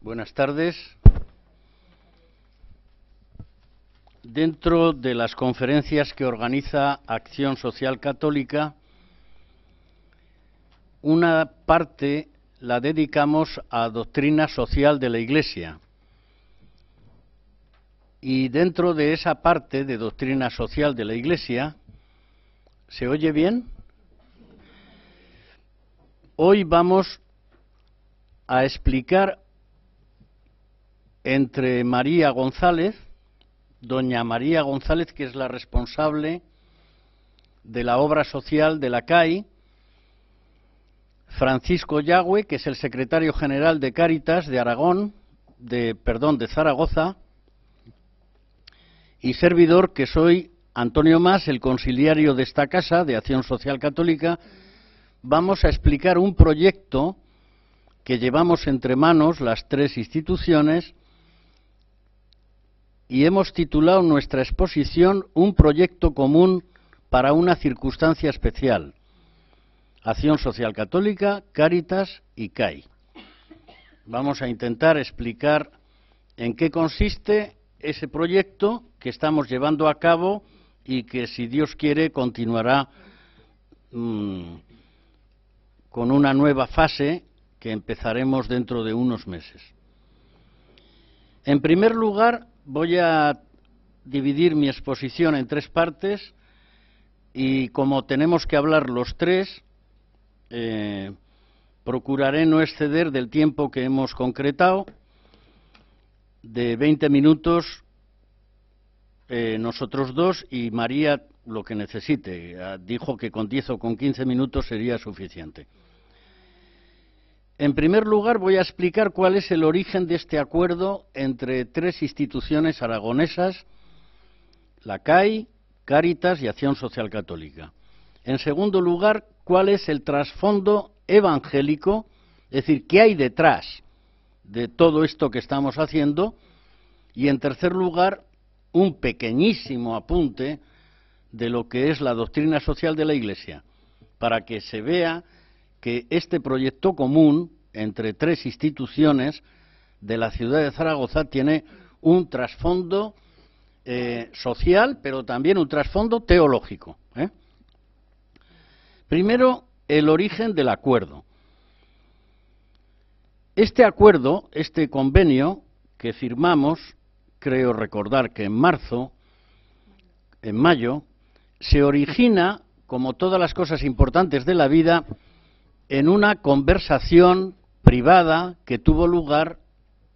Buenas tardes. Dentro de las conferencias que organiza Acción Social Católica, una parte la dedicamos a doctrina social de la Iglesia. Y dentro de esa parte de doctrina social de la Iglesia, ¿se oye bien? Hoy vamos a explicar entre María González, doña María González, que es la responsable de la obra social de la CAI, Francisco Yagüe, que es el secretario general de Cáritas de de Zaragoza, y servidor, que soy Antonio Mas, el conciliario de esta casa de Acción Social Católica. Vamos a explicar un proyecto que llevamos entre manos las tres instituciones y hemos titulado nuestra exposición Un proyecto común para una circunstancia especial. Acción Social Católica, Cáritas y CAI. Vamos a intentar explicar en qué consiste ese proyecto que estamos llevando a cabo y que, si Dios quiere, continuará con una nueva fase que empezaremos dentro de unos meses. En primer lugar, voy a dividir mi exposición en tres partes y, como tenemos que hablar los tres, procuraré no exceder del tiempo que hemos concretado, de 20 minutos nosotros dos y María lo que necesite. Dijo que con 10 o con 15 minutos sería suficiente. En primer lugar, voy a explicar cuál es el origen de este acuerdo entre tres instituciones aragonesas, la CAI, Cáritas y Acción Social Católica. En segundo lugar, cuál es el trasfondo evangélico, es decir, qué hay detrás de todo esto que estamos haciendo. Y en tercer lugar, un pequeñísimo apunte de lo que es la doctrina social de la Iglesia, para que se vea que este proyecto común entre tres instituciones de la ciudad de Zaragoza tiene un trasfondo social, pero también un trasfondo teológico. Primero, el origen del acuerdo. Este acuerdo, este convenio que firmamos, creo recordar que en mayo, se origina, como todas las cosas importantes de la vida, en una conversación privada que tuvo lugar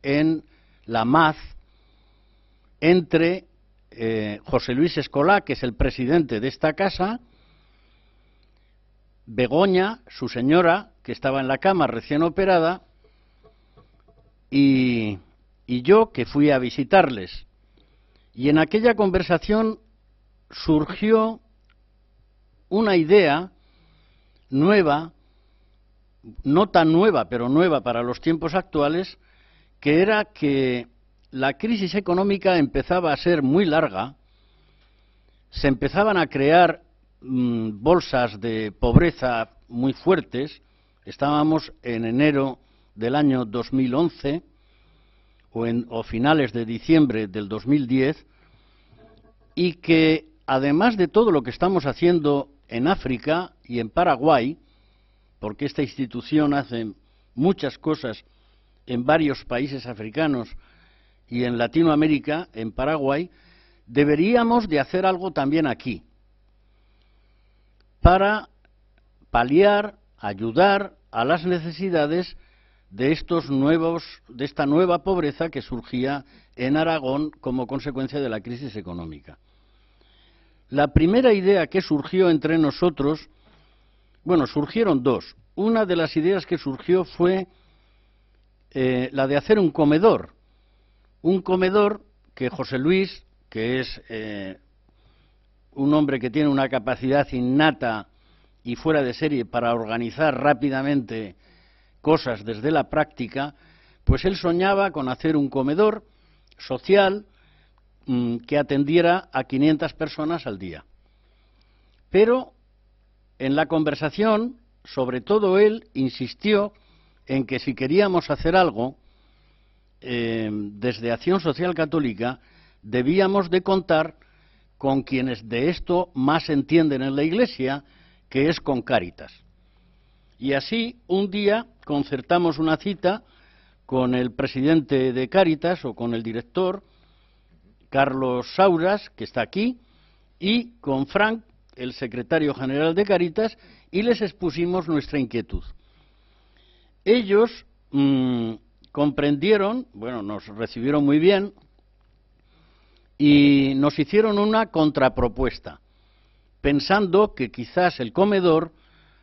en la MAZ entre José Luis Escolá, que es el presidente de esta casa, Begoña, su señora, que estaba en la cama recién operada, y yo, que fui a visitarles. Y en aquella conversación surgió una idea nueva, no tan nueva, pero nueva para los tiempos actuales, que era que la crisis económica empezaba a ser muy larga, se empezaban a crear bolsas de pobreza muy fuertes. Estábamos en enero del año 2011 o finales de diciembre del 2010, y que además de todo lo que estamos haciendo en África y en Paraguay, porque esta institución hace muchas cosas en varios países africanos y en Latinoamérica, en Paraguay, deberíamos de hacer algo también aquí para paliar, ayudar a las necesidades de esta nueva pobreza que surgía en Aragón como consecuencia de la crisis económica. La primera idea que surgió entre nosotros, bueno, surgieron dos. Una de las ideas que surgió fue la de hacer un comedor que José Luis, que es un hombre que tiene una capacidad innata y fuera de serie para organizar rápidamente cosas desde la práctica, pues él soñaba con hacer un comedor social que atendiera a 500 personas al día. Pero en la conversación, sobre todo él insistió en que si queríamos hacer algo, desde Acción Social Católica debíamos de contar con quienes de esto más entienden en la Iglesia, que es con Cáritas. Y así, un día concertamos una cita con el presidente de Cáritas, o con el director, Carlos Sauras, que está aquí, y con Frank, el secretario general de Cáritas, y les expusimos nuestra inquietud. Ellos comprendieron, bueno, nos recibieron muy bien, y nos hicieron una contrapropuesta, pensando que quizás el comedor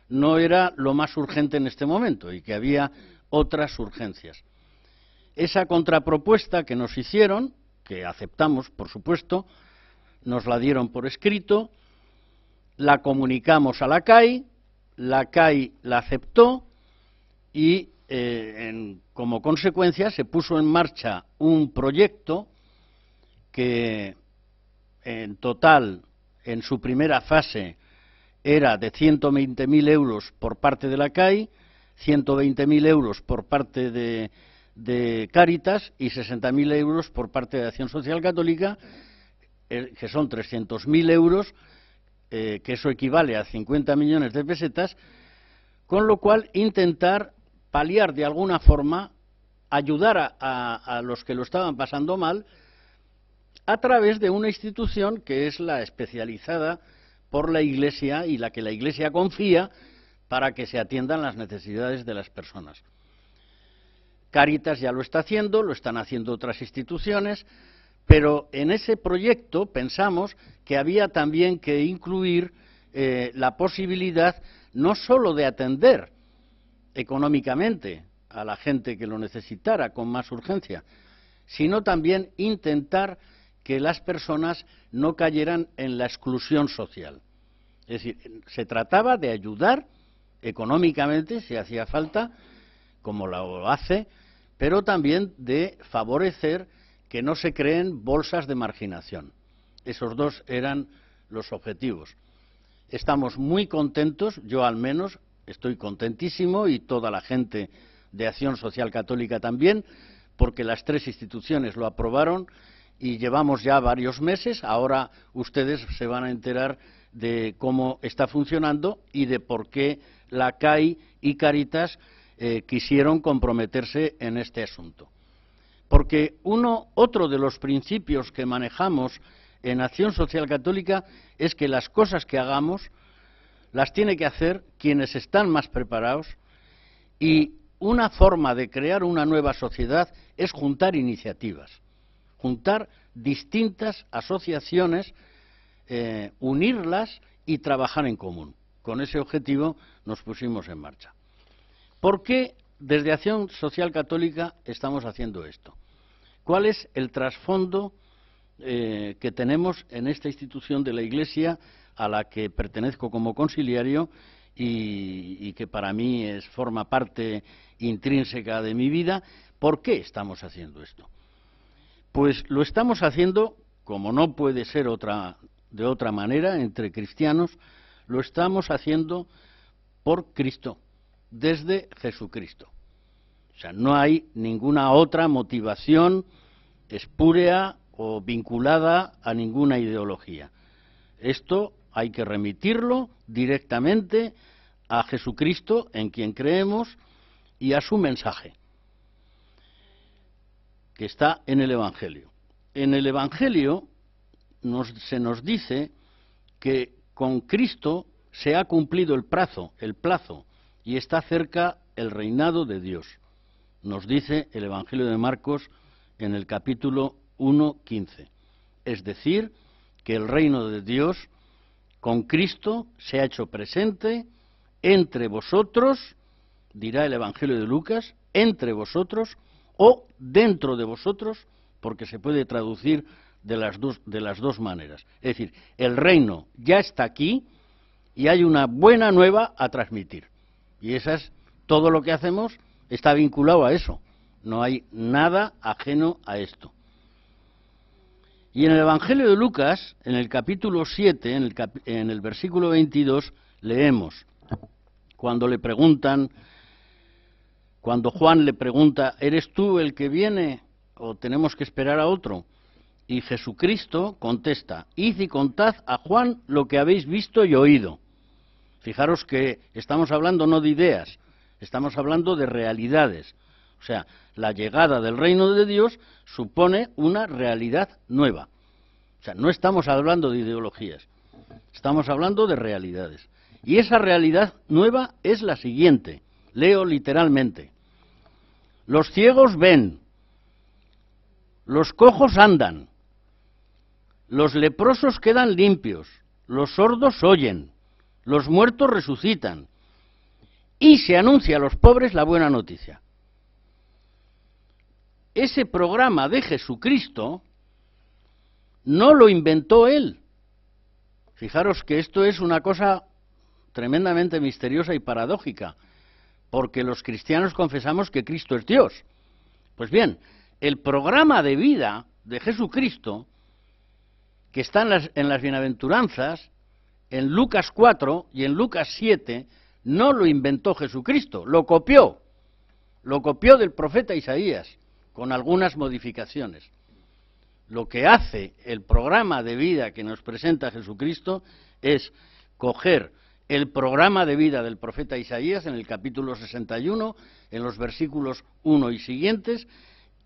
no era lo más urgente en este momento y que había otras urgencias. Esa contrapropuesta que nos hicieron, que aceptamos, por supuesto, nos la dieron por escrito, la comunicamos a la CAI la aceptó y como consecuencia se puso en marcha un proyecto que en total, en su primera fase, era de 120.000 euros por parte de la CAI, 120.000 euros por parte de Cáritas y 60.000 euros por parte de Acción Social Católica, que son 300.000 euros, que eso equivale a 50 millones de pesetas, con lo cual intentar paliar de alguna forma, ayudar a los que lo estaban pasando mal, a través de una institución que es la especializada por la Iglesia y la que la Iglesia confía para que se atiendan las necesidades de las personas. Cáritas ya lo está haciendo, lo están haciendo otras instituciones, pero en ese proyecto pensamos que había también que incluir la posibilidad no solo de atender económicamente a la gente que lo necesitara con más urgencia, sino también intentar que las personas no cayeran en la exclusión social. Es decir, se trataba de ayudar económicamente, si hacía falta, como lo hace, pero también de favorecer que no se creen bolsas de marginación. Esos dos eran los objetivos. Estamos muy contentos, yo al menos estoy contentísimo y toda la gente de Acción Social Católica también, porque las tres instituciones lo aprobaron y llevamos ya varios meses. Ahora ustedes se van a enterar de cómo está funcionando y de por qué la CAI y Cáritas quisieron comprometerse en este asunto. Porque otro de los principios que manejamos en Acción Social Católica es que las cosas que hagamos las tiene que hacer quienes están más preparados, y una forma de crear una nueva sociedad es juntar iniciativas, juntar distintas asociaciones, unirlas y trabajar en común. Con ese objetivo nos pusimos en marcha. ¿Por qué desde Acción Social Católica estamos haciendo esto? ¿Cuál es el trasfondo que tenemos en esta institución de la Iglesia a la que pertenezco como conciliario y que para mí forma parte intrínseca de mi vida? ¿Por qué estamos haciendo esto? Pues lo estamos haciendo, como no puede ser de otra manera, entre cristianos, lo estamos haciendo por Cristo, desde Jesucristo. O sea, no hay ninguna otra motivación espúrea o vinculada a ninguna ideología. Esto hay que remitirlo directamente a Jesucristo, en quien creemos, y a su mensaje, que está en el Evangelio. En el Evangelio se nos dice que con Cristo se ha cumplido el plazo, y está cerca el reinado de Dios. Nos dice el Evangelio de Marcos en el capítulo 1:15. Es decir, que el reino de Dios con Cristo se ha hecho presente entre vosotros, dirá el Evangelio de Lucas, entre vosotros o dentro de vosotros, porque se puede traducir de las dos maneras. Es decir, el reino ya está aquí y hay una buena nueva a transmitir. Y todo lo que hacemos está vinculado a eso. No hay nada ajeno a esto. Y en el Evangelio de Lucas, en el capítulo 7, en el versículo 22, leemos, cuando Juan le pregunta, ¿eres tú el que viene o tenemos que esperar a otro? Y Jesucristo contesta: id y contad a Juan lo que habéis visto y oído. Fijaros que estamos hablando no de ideas, estamos hablando de realidades. O sea, la llegada del reino de Dios supone una realidad nueva. O sea, no estamos hablando de ideologías, estamos hablando de realidades. Y esa realidad nueva es la siguiente, leo literalmente: los ciegos ven, los cojos andan, los leprosos quedan limpios, los sordos oyen, los muertos resucitan, y se anuncia a los pobres la buena noticia. Ese programa de Jesucristo no lo inventó él. Fijaros que esto es una cosa tremendamente misteriosa y paradójica, porque los cristianos confesamos que Cristo es Dios. Pues bien, el programa de vida de Jesucristo, que está en las bienaventuranzas, en Lucas 4 y en Lucas 7, no lo inventó Jesucristo, lo copió del profeta Isaías, con algunas modificaciones. Lo que hace el programa de vida que nos presenta Jesucristo es coger el programa de vida del profeta Isaías en el capítulo 61, en los versículos 1 y siguientes,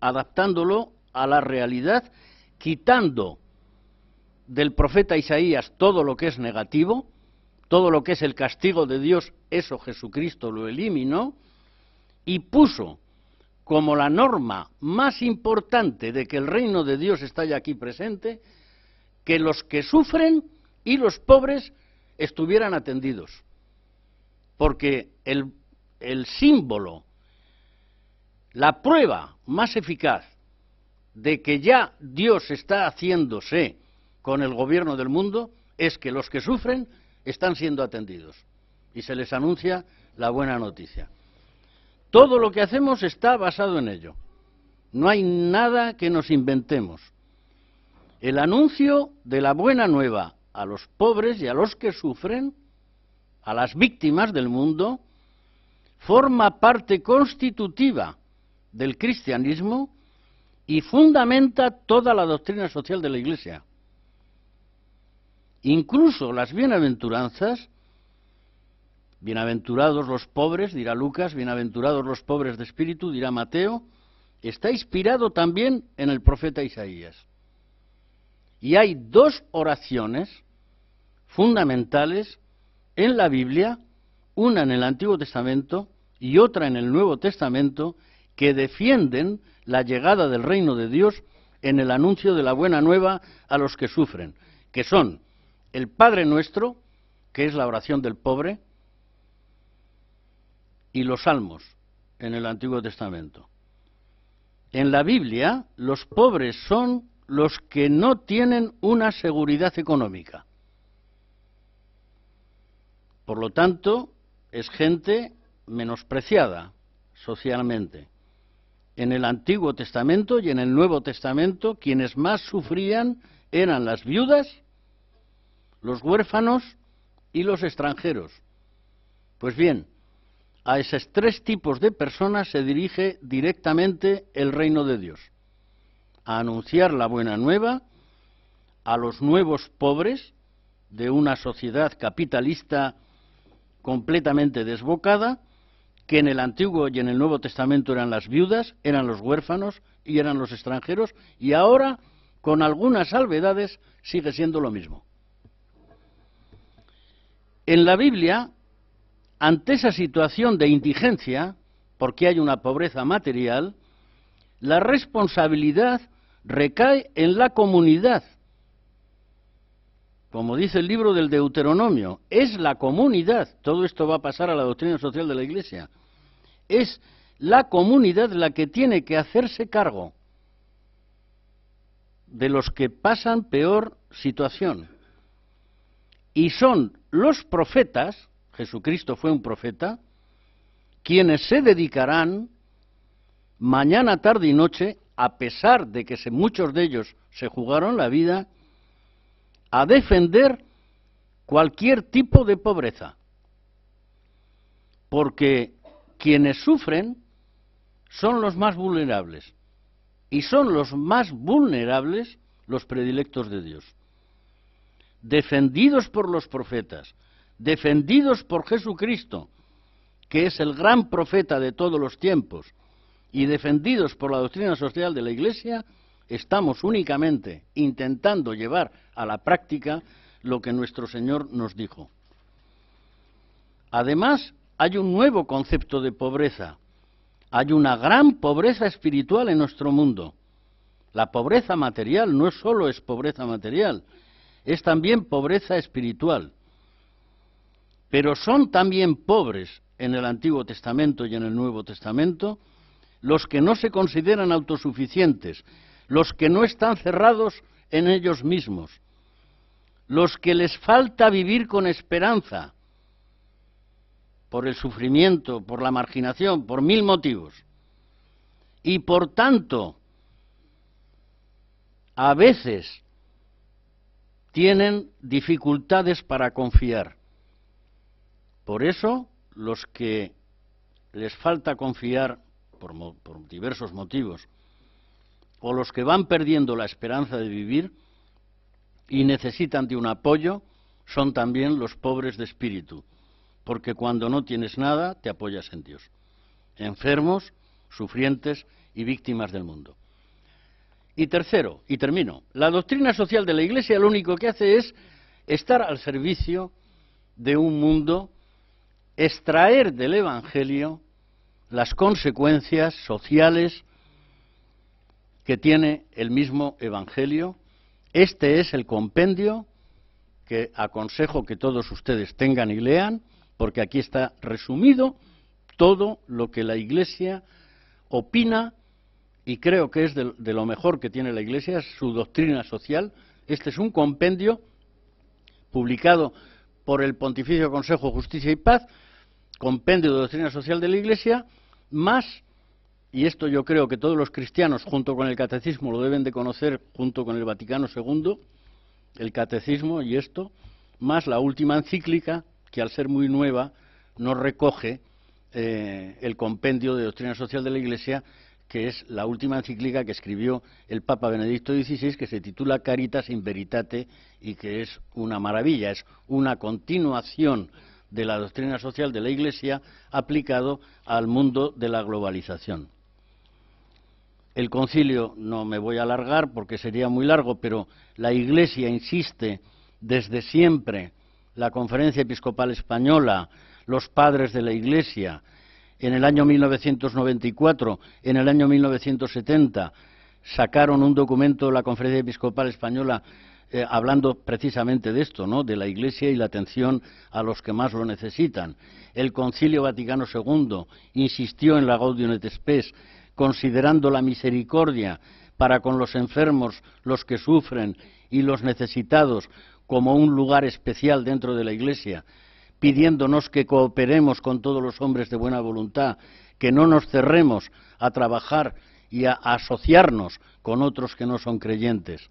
adaptándolo a la realidad, quitando del profeta Isaías todo lo que es negativo, todo lo que es el castigo de Dios, eso Jesucristo lo eliminó, y puso como la norma más importante de que el reino de Dios está ya aquí presente, que los que sufren y los pobres estuvieran atendidos. Porque el símbolo, la prueba más eficaz de que ya Dios está haciéndose con el gobierno del mundo es que los que sufren están siendo atendidos y se les anuncia la buena noticia. Todo lo que hacemos está basado en ello. No hay nada que nos inventemos. El anuncio de la buena nueva a los pobres y a los que sufren, a las víctimas del mundo, forma parte constitutiva del cristianismo y fundamenta toda la doctrina social de la Iglesia. Incluso las bienaventuranzas, bienaventurados los pobres, dirá Lucas, bienaventurados los pobres de espíritu, dirá Mateo, está inspirado también en el profeta Isaías. Y hay dos oraciones fundamentales en la Biblia, una en el Antiguo Testamento y otra en el Nuevo Testamento, que defienden la llegada del reino de Dios en el anuncio de la buena nueva a los que sufren, que son el Padre Nuestro, que es la oración del pobre, y los salmos en el Antiguo Testamento. En la Biblia, los pobres son los que no tienen una seguridad económica. Por lo tanto, es gente menospreciada socialmente. En el Antiguo Testamento y en el Nuevo Testamento, quienes más sufrían eran las viudas, los huérfanos y los extranjeros. Pues bien, a esos tres tipos de personas se dirige directamente el reino de Dios: a anunciar la buena nueva a los nuevos pobres de una sociedad capitalista completamente desbocada, que en el Antiguo y en el Nuevo Testamento eran las viudas, eran los huérfanos y eran los extranjeros, y ahora, con algunas salvedades, sigue siendo lo mismo. En la Biblia, ante esa situación de indigencia, porque hay una pobreza material, la responsabilidad recae en la comunidad. Como dice el libro del Deuteronomio, es la comunidad, todo esto va a pasar a la doctrina social de la Iglesia, es la comunidad la que tiene que hacerse cargo de los que pasan peor situación. Y son los profetas, Jesucristo fue un profeta, quienes se dedicarán mañana, tarde y noche, a pesar de que muchos de ellos se jugaron la vida, a defender cualquier tipo de pobreza. Porque quienes sufren son los más vulnerables. y son los más vulnerables los predilectos de Dios. Defendidos por los profetas, defendidos por Jesucristo, que es el gran profeta de todos los tiempos, y defendidos por la doctrina social de la Iglesia, estamos únicamente intentando llevar a la práctica lo que nuestro Señor nos dijo. Además, hay un nuevo concepto de pobreza. Hay una gran pobreza espiritual en nuestro mundo. La pobreza material no solo es pobreza material, es también pobreza espiritual. Pero son también pobres en el Antiguo Testamento y en el Nuevo Testamento los que no se consideran autosuficientes, los que no están cerrados en ellos mismos, los que les falta vivir con esperanza por el sufrimiento, por la marginación, por 1000 motivos. Y por tanto, a veces tienen dificultades para confiar. Por eso, los que les falta confiar por diversos motivos, o los que van perdiendo la esperanza de vivir y necesitan de un apoyo, son también los pobres de espíritu, porque cuando no tienes nada, te apoyas en Dios. Enfermos, sufrientes y víctimas del mundo. Y tercero, y termino, la doctrina social de la Iglesia lo único que hace es estar al servicio de un mundo, extraer del Evangelio las consecuencias sociales que tiene el mismo Evangelio. Este es el compendio que aconsejo que todos ustedes tengan y lean, porque aquí está resumido todo lo que la Iglesia opina, y creo que es de lo mejor que tiene la Iglesia, es su doctrina social. Este es un compendio publicado por el Pontificio Consejo Justicia y Paz, compendio de doctrina social de la Iglesia, más, y esto yo creo que todos los cristianos junto con el catecismo lo deben de conocer, junto con el Vaticano II, el catecismo y esto, más la última encíclica, que al ser muy nueva nos recoge el compendio de doctrina social de la Iglesia, que es la última encíclica que escribió el Papa Benedicto XVI, que se titula Caritas in Veritate, y que es una maravilla, es una continuación de la doctrina social de la Iglesia aplicado al mundo de la globalización. El concilio, no me voy a alargar porque sería muy largo, pero la Iglesia insiste desde siempre, la Conferencia Episcopal Española, los padres de la Iglesia, en el año 1994, en el año 1970, sacaron un documento de la Conferencia Episcopal Española hablando precisamente de esto, ¿no?, de la Iglesia y la atención a los que más lo necesitan. El Concilio Vaticano II insistió en la Gaudium et Spes, considerando la misericordia para con los enfermos, los que sufren y los necesitados como un lugar especial dentro de la Iglesia, pidiéndonos que cooperemos con todos los hombres de buena voluntad, que no nos cerremos a trabajar y a asociarnos con otros que no son creyentes.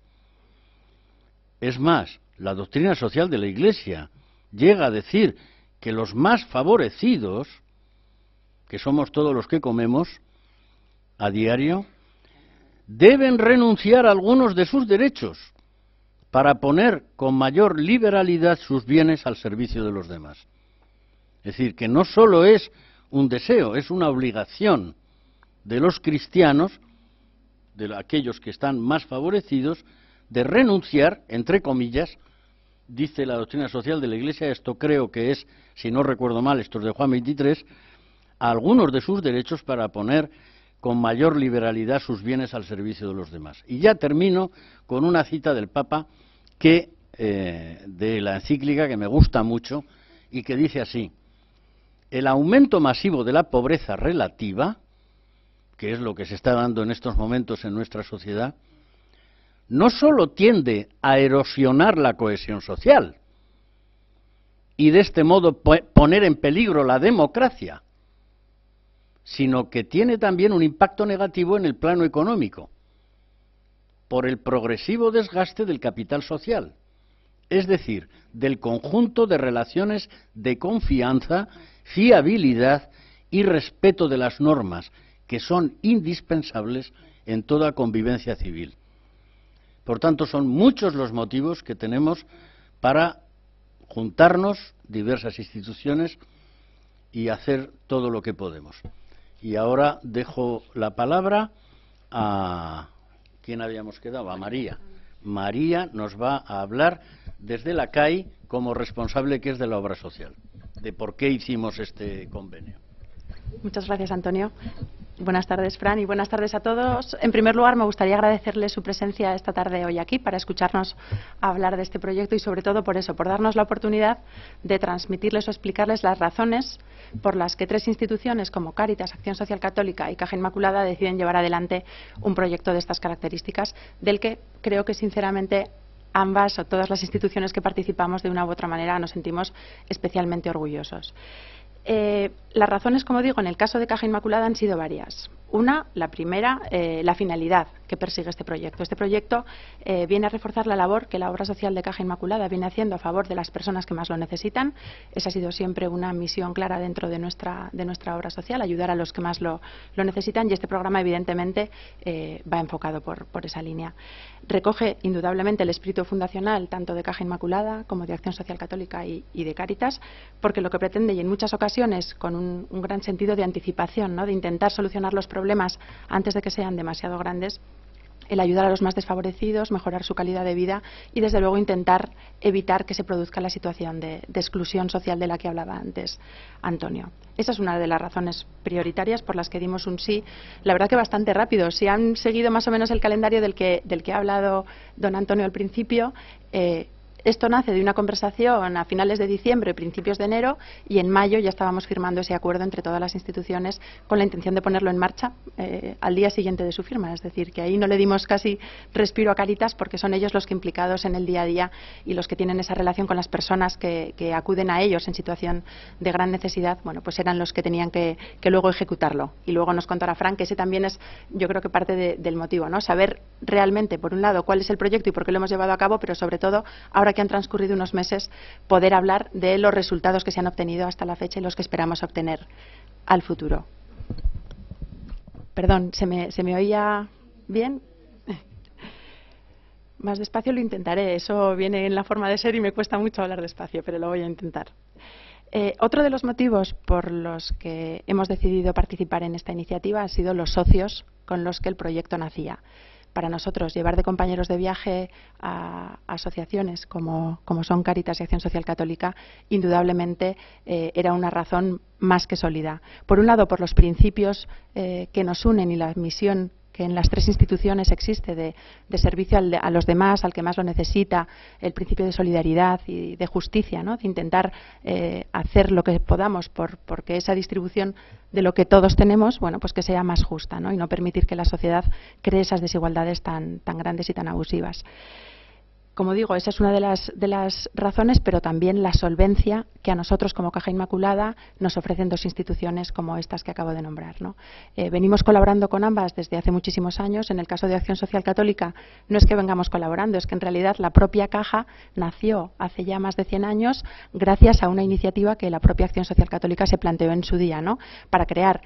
Es más, la doctrina social de la Iglesia llega a decir que los más favorecidos, que somos todos los que comemos a diario, deben renunciar a algunos de sus derechos para poner con mayor liberalidad sus bienes al servicio de los demás. Es decir, que no solo es un deseo, es una obligación de los cristianos, de aquellos que están más favorecidos, de renunciar, entre comillas, dice la doctrina social de la Iglesia, esto creo que es, si no recuerdo mal, esto es de Juan 23, a algunos de sus derechos para poner con mayor liberalidad sus bienes al servicio de los demás. Y ya termino con una cita del Papa de la encíclica que me gusta mucho y que dice así: el aumento masivo de la pobreza relativa, que es lo que se está dando en estos momentos en nuestra sociedad, no solo tiende a erosionar la cohesión social y de este modo poner en peligro la democracia, sino que tiene también un impacto negativo en el plano económico, por el progresivo desgaste del capital social, es decir, del conjunto de relaciones de confianza, fiabilidad y respeto de las normas, que son indispensables en toda convivencia civil. Por tanto, son muchos los motivos que tenemos para juntarnos, diversas instituciones, y hacer todo lo que podemos. Y ahora dejo la palabra a... ¿Quién habíamos quedado? A María. María nos va a hablar desde la CAI, como responsable que es de la obra social, de por qué hicimos este convenio. Muchas gracias, Antonio. Buenas tardes, Fran, y buenas tardes a todos. En primer lugar, me gustaría agradecerle su presencia esta tarde hoy aquí para escucharnos hablar de este proyecto y, sobre todo, por eso, por darnos la oportunidad de transmitirles o explicarles las razones por las que 3 instituciones como Cáritas, Acción Social Católica y Caja Inmaculada deciden llevar adelante un proyecto de estas características, del que creo que, sinceramente, ambas o todas las instituciones que participamos de una u otra manera nos sentimos especialmente orgullosos. Las razones, como digo, en el caso de Caja Inmaculada han sido varias. Una, la primera, la finalidad que persigue este proyecto. Este proyecto viene a reforzar la labor que la obra social de Caja Inmaculada viene haciendo a favor de las personas que más lo necesitan. Esa ha sido siempre una misión clara dentro de nuestra obra social, ayudar a los que más lo necesitan, y este programa, evidentemente, va enfocado por esa línea. Recoge indudablemente el espíritu fundacional tanto de Caja Inmaculada como de Acción Social Católica y de Cáritas, porque lo que pretende, y en muchas ocasiones con un gran sentido de anticipación, ¿no?, de intentar solucionar los problemas antes de que sean demasiado grandes, el ayudar a los más desfavorecidos, mejorar su calidad de vida y, desde luego, intentar evitar que se produzca la situación de exclusión social de la que hablaba antes Antonio. Esa es una de las razones prioritarias por las que dimos un sí, la verdad que bastante rápido. Si han seguido más o menos el calendario del que ha hablado don Antonio al principio, esto nace de una conversación a finales de diciembre, principios de enero, y en mayo ya estábamos firmando ese acuerdo entre todas las instituciones con la intención de ponerlo en marcha al día siguiente de su firma. Es decir, que ahí no le dimos casi respiro a Cáritas, porque son ellos los que, implicados en el día a día y los que tienen esa relación con las personas que acuden a ellos en situación de gran necesidad, bueno, pues eran los que tenían que luego ejecutarlo. Y luego nos contará Fran que ese también es, yo creo que parte del motivo, ¿no? Saber realmente, por un lado, cuál es el proyecto y por qué lo hemos llevado a cabo, pero sobre todo, ahora que han transcurrido unos meses, poder hablar de los resultados que se han obtenido hasta la fecha y los que esperamos obtener al futuro. Perdón, ¿se me oía bien? Más despacio lo intentaré, eso viene en la forma de ser y me cuesta mucho hablar despacio, pero lo voy a intentar. Otro de los motivos por los que hemos decidido participar en esta iniciativa han sido los socios con los que el proyecto nacía. Para nosotros, llevar de compañeros de viaje a asociaciones como son Cáritas y Acción Social Católica, indudablemente era una razón más que sólida. Por un lado, por los principios que nos unen y la misión que en las 3 instituciones existe de servicio a los demás, al que más lo necesita, el principio de solidaridad y de justicia, ¿no?, de intentar hacer lo que podamos porque esa distribución de lo que todos tenemos, bueno, pues que sea más justa, ¿no?, y no permitir que la sociedad cree esas desigualdades tan grandes y tan abusivas. Como digo, esa es una de las razones, pero también la solvencia que a nosotros como Caja Inmaculada nos ofrecen 2 instituciones como estas que acabo de nombrar, ¿no? Venimos colaborando con ambas desde hace muchísimos años. En el caso de Acción Social Católica no es que vengamos colaborando, es que en realidad la propia Caja nació hace ya más de 100 años gracias a una iniciativa que la propia Acción Social Católica se planteó en su día, ¿no?, para crear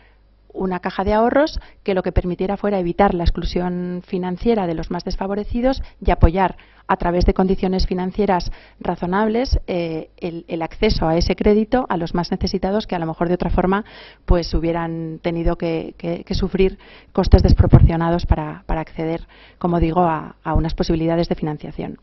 una caja de ahorros que lo que permitiera fuera evitar la exclusión financiera de los más desfavorecidos y apoyar a través de condiciones financieras razonables el acceso a ese crédito a los más necesitados, que a lo mejor de otra forma pues hubieran tenido que sufrir costes desproporcionados para acceder, como digo, a unas posibilidades de financiación.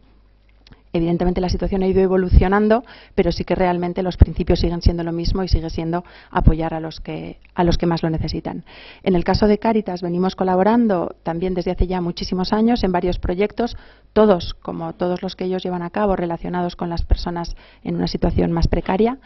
Evidentemente la situación ha ido evolucionando, pero sí que realmente los principios siguen siendo lo mismo y sigue siendo apoyar a los que más lo necesitan. En el caso de Cáritas venimos colaborando también desde hace ya muchísimos años en varios proyectos, todos, como todos los que ellos llevan a cabo, relacionados con las personas en una situación más precaria.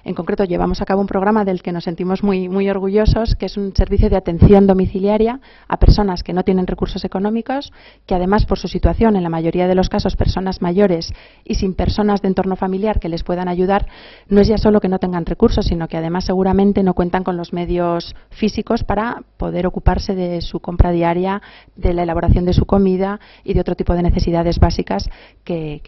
En concreto, llevamos a cabo un programa del que nos sentimos muy orgullosos, que es un servicio de atención domiciliaria a personas que no tienen recursos económicos, que además, por su situación, en la mayoría de los casos, personas mayores y sin personas de entorno familiar que les puedan ayudar, no es ya solo que no tengan recursos, sino que además seguramente no cuentan con los medios físicos para poder ocuparse de su compra diaria, de la elaboración de su comida y de otro tipo de necesidades básicas que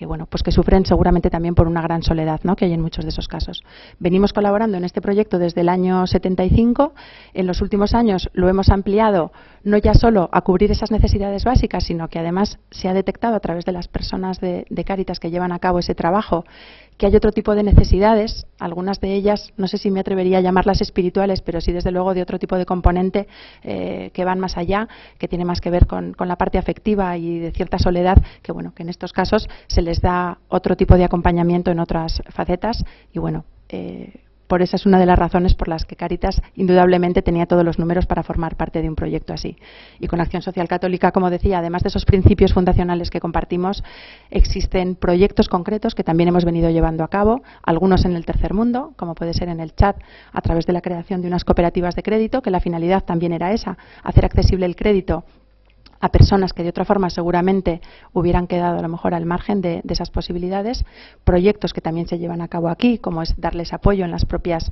sufren seguramente también por una gran soledad, ¿no?, que hay en muchos de esos casos. venimos colaborando en este proyecto desde el año 75. En los últimos años lo hemos ampliado no ya solo a cubrir esas necesidades básicas, sino que además se ha detectado a través de las personas de Cáritas que llevan a cabo ese trabajo que hay otro tipo de necesidades, algunas de ellas, no sé si me atrevería a llamarlas espirituales, pero sí desde luego de otro tipo de componente que van más allá, que tiene más que ver con la parte afectiva y de cierta soledad, que bueno, que en estos casos se les da otro tipo de acompañamiento en otras facetas y bueno, por esa es una de las razones por las que Cáritas indudablemente tenía todos los números para formar parte de un proyecto así. Y con Acción Social Católica, como decía, además de esos principios fundacionales que compartimos, existen proyectos concretos que también hemos venido llevando a cabo, algunos en el tercer mundo, como puede ser en el Chad, a través de la creación de unas cooperativas de crédito, que la finalidad también era esa, hacer accesible el crédito a personas que de otra forma seguramente hubieran quedado a lo mejor al margen de esas posibilidades, proyectos que también se llevan a cabo aquí, como es darles apoyo en las propias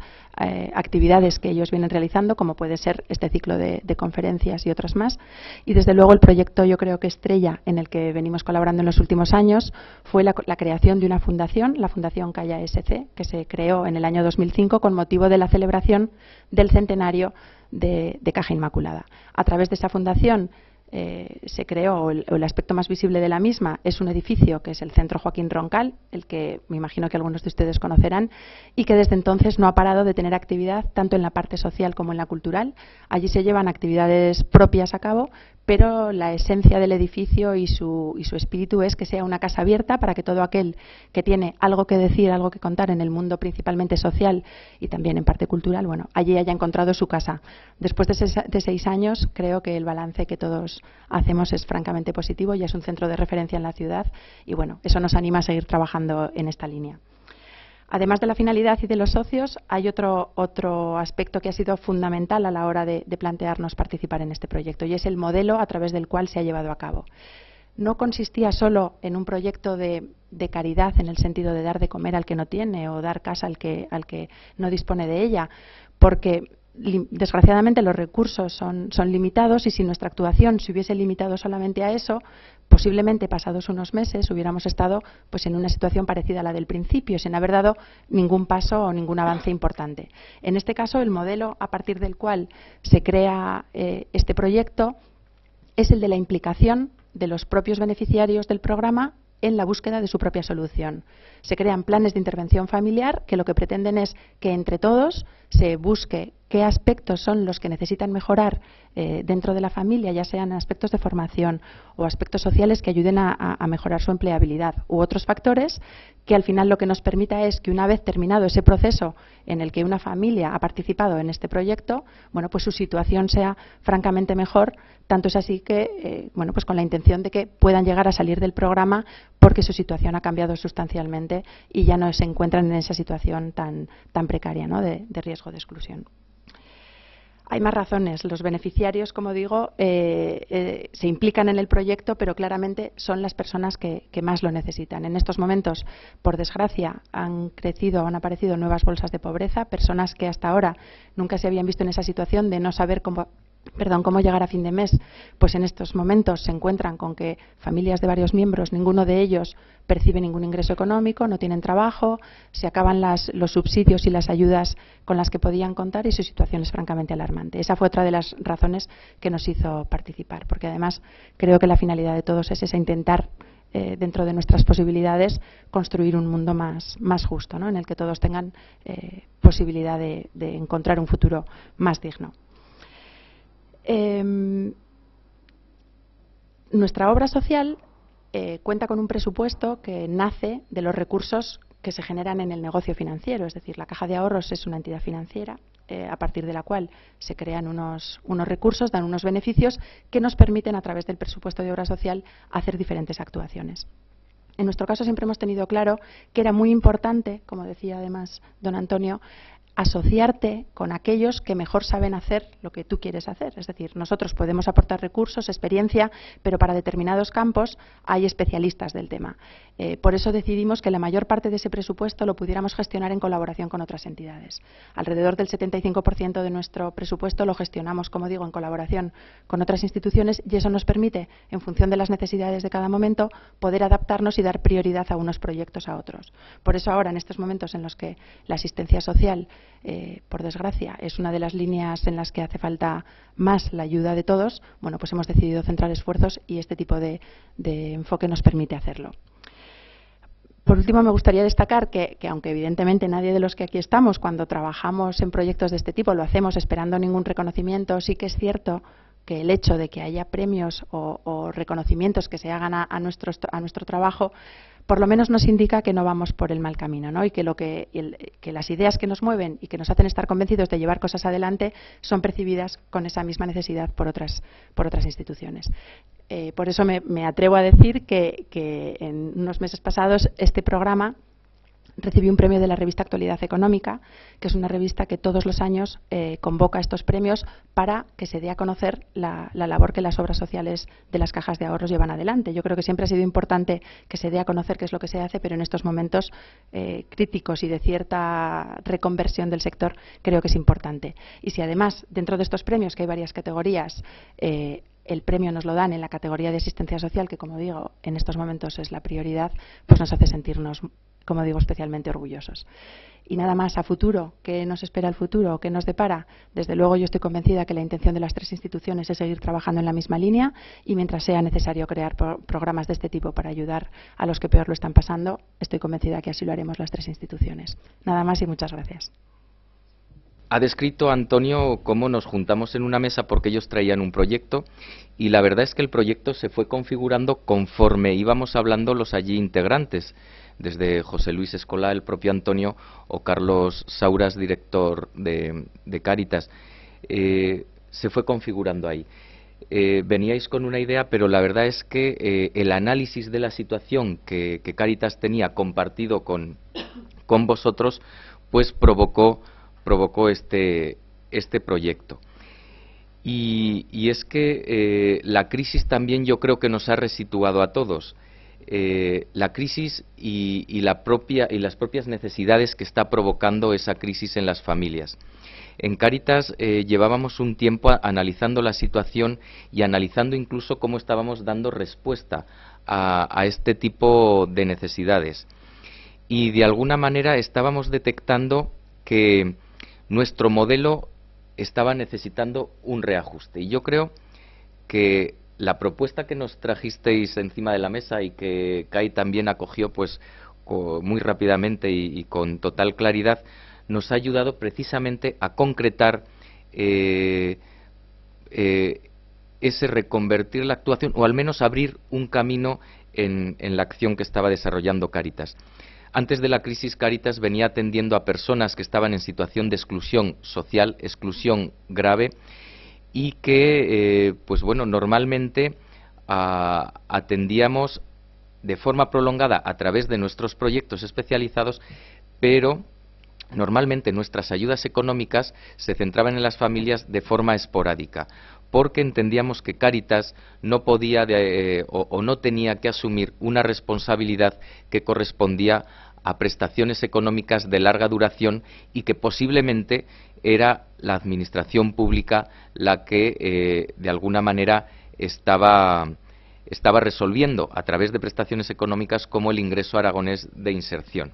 actividades que ellos vienen realizando, como puede ser este ciclo de conferencias y otras más. Y desde luego el proyecto, yo creo que estrella, en el que venimos colaborando en los últimos años, fue la creación de una fundación, la Fundación Calla SC, que se creó en el año 2005 con motivo de la celebración del centenario de Caja Inmaculada. A través de esa fundación se creó, o el aspecto más visible de la misma es un edificio que es el Centro Joaquín Roncal, el que me imagino que algunos de ustedes conocerán, y que desde entonces no ha parado de tener actividad tanto en la parte social como en la cultural. Allí se llevan actividades propias a cabo, pero la esencia del edificio y su espíritu es que sea una casa abierta para que todo aquel que tiene algo que decir, algo que contar en el mundo principalmente social y también en parte cultural, bueno, allí haya encontrado su casa. Después de 6 años, creo que el balance que todos hacemos es francamente positivo, ya es un centro de referencia en la ciudad y bueno, eso nos anima a seguir trabajando en esta línea. Además de la finalidad y de los socios, hay otro aspecto que ha sido fundamental a la hora de plantearnos participar en este proyecto y es el modelo a través del cual se ha llevado a cabo. No consistía solo en un proyecto de caridad en el sentido de dar de comer al que no tiene o dar casa al que no dispone de ella, porque desgraciadamente los recursos son limitados y si nuestra actuación se hubiese limitado solamente a eso, posiblemente pasados unos meses hubiéramos estado pues en una situación parecida a la del principio, sin haber dado ningún paso o ningún avance importante. En este caso, el modelo a partir del cual se crea este proyecto es el de la implicación de los propios beneficiarios del programa en la búsqueda de su propia solución. Se crean planes de intervención familiar que lo que pretenden es que entre todos se busque qué aspectos son los que necesitan mejorar dentro de la familia, ya sean aspectos de formación o aspectos sociales que ayuden a mejorar su empleabilidad u otros factores que al final lo que nos permita es que una vez terminado ese proceso en el que una familia ha participado en este proyecto, bueno, pues su situación sea francamente mejor. Tanto es así que, bueno, pues con la intención de que puedan llegar a salir del programa porque su situación ha cambiado sustancialmente y ya no se encuentran en esa situación tan precaria, ¿no?, de riesgo de exclusión. Hay más razones. Los beneficiarios, como digo, se implican en el proyecto, pero claramente son las personas que más lo necesitan. En estos momentos, por desgracia, han aparecido nuevas bolsas de pobreza, personas que hasta ahora nunca se habían visto en esa situación de no saber cómo llegar a fin de mes, pues en estos momentos se encuentran con que familias de varios miembros, ninguno de ellos percibe ningún ingreso económico, no tienen trabajo, se acaban los subsidios y las ayudas con las que podían contar y su situación es francamente alarmante. Esa fue otra de las razones que nos hizo participar, porque además creo que la finalidad de todos es esa, intentar dentro de nuestras posibilidades construir un mundo más justo, ¿no?, en el que todos tengan posibilidad de encontrar un futuro más digno. Nuestra obra social cuenta con un presupuesto que nace de los recursos que se generan en el negocio financiero, es decir, la Caja de Ahorros es una entidad financiera a partir de la cual se crean unos recursos, dan unos beneficios que nos permiten a través del presupuesto de obra social hacer diferentes actuaciones. En nuestro caso siempre hemos tenido claro que era muy importante, como decía además don Antonio, asociarte con aquellos que mejor saben hacer lo que tú quieres hacer. Es decir, nosotros podemos aportar recursos, experiencia, pero para determinados campos hay especialistas del tema. Por eso decidimos que la mayor parte de ese presupuesto lo pudiéramos gestionar en colaboración con otras entidades. Alrededor del 75% de nuestro presupuesto lo gestionamos, como digo, en colaboración con otras instituciones, y eso nos permite, en función de las necesidades de cada momento, poder adaptarnos y dar prioridad a unos proyectos a otros. Por eso ahora, en estos momentos en los que la asistencia social, por desgracia, es una de las líneas en las que hace falta más la ayuda de todos, bueno, pues hemos decidido centrar esfuerzos y este tipo de enfoque nos permite hacerlo. Por último, me gustaría destacar que aunque evidentemente nadie de los que aquí estamos, cuando trabajamos en proyectos de este tipo, lo hacemos esperando ningún reconocimiento, sí que es cierto que el hecho de que haya premios o reconocimientos que se hagan a nuestro trabajo, por lo menos nos indica que no vamos por el mal camino, ¿no? Y que las ideas que nos mueven y que nos hacen estar convencidos de llevar cosas adelante son percibidas con esa misma necesidad por otras instituciones. Por eso me atrevo a decir que en unos meses pasados este programa recibió un premio de la revista Actualidad Económica, que es una revista que todos los años convoca estos premios para que se dé a conocer la labor que las obras sociales de las cajas de ahorros llevan adelante. Yo creo que siempre ha sido importante que se dé a conocer qué es lo que se hace, pero en estos momentos críticos y de cierta reconversión del sector creo que es importante. Y si además, dentro de estos premios, que hay varias categorías, el premio nos lo dan en la categoría de asistencia social, que como digo, en estos momentos es la prioridad, pues nos hace sentirnos, como digo, especialmente orgullosos. Y nada más, a futuro, ¿qué nos espera el futuro? ¿Qué nos depara? Desde luego yo estoy convencida que la intención de las tres instituciones es seguir trabajando en la misma línea y mientras sea necesario crear programas de este tipo para ayudar a los que peor lo están pasando, estoy convencida que así lo haremos las tres instituciones. Nada más y muchas gracias. Ha descrito Antonio cómo nos juntamos en una mesa porque ellos traían un proyecto y la verdad es que el proyecto se fue configurando conforme íbamos hablando los allí integrantes, desde José Luis Escolá, el propio Antonio, o Carlos Sauras, director de Cáritas. Se fue configurando ahí. Veníais con una idea, pero la verdad es que el análisis de la situación que Cáritas tenía compartido con vosotros, pues provocó este proyecto. Y es que la crisis también yo creo que nos ha resituado a todos. La crisis y las propias necesidades que está provocando esa crisis en las familias. En Cáritas llevábamos un tiempo analizando la situación y analizando incluso cómo estábamos dando respuesta a este tipo de necesidades. Y de alguna manera estábamos detectando que nuestro modelo estaba necesitando un reajuste. Y yo creo que la propuesta que nos trajisteis encima de la mesa y que CAI también acogió pues muy rápidamente y con total claridad, nos ha ayudado precisamente a concretar ese reconvertir la actuación, o al menos abrir un camino en la acción que estaba desarrollando Cáritas. Antes de la crisis, Cáritas venía atendiendo a personas que estaban en situación de exclusión social, exclusión grave, y que, pues bueno, normalmente atendíamos de forma prolongada a través de nuestros proyectos especializados, pero normalmente nuestras ayudas económicas se centraban en las familias de forma esporádica, porque entendíamos que Cáritas no podía o no tenía que asumir una responsabilidad que correspondía a prestaciones económicas de larga duración y que posiblemente era la administración pública la que de alguna manera estaba resolviendo a través de prestaciones económicas como el ingreso aragonés de inserción.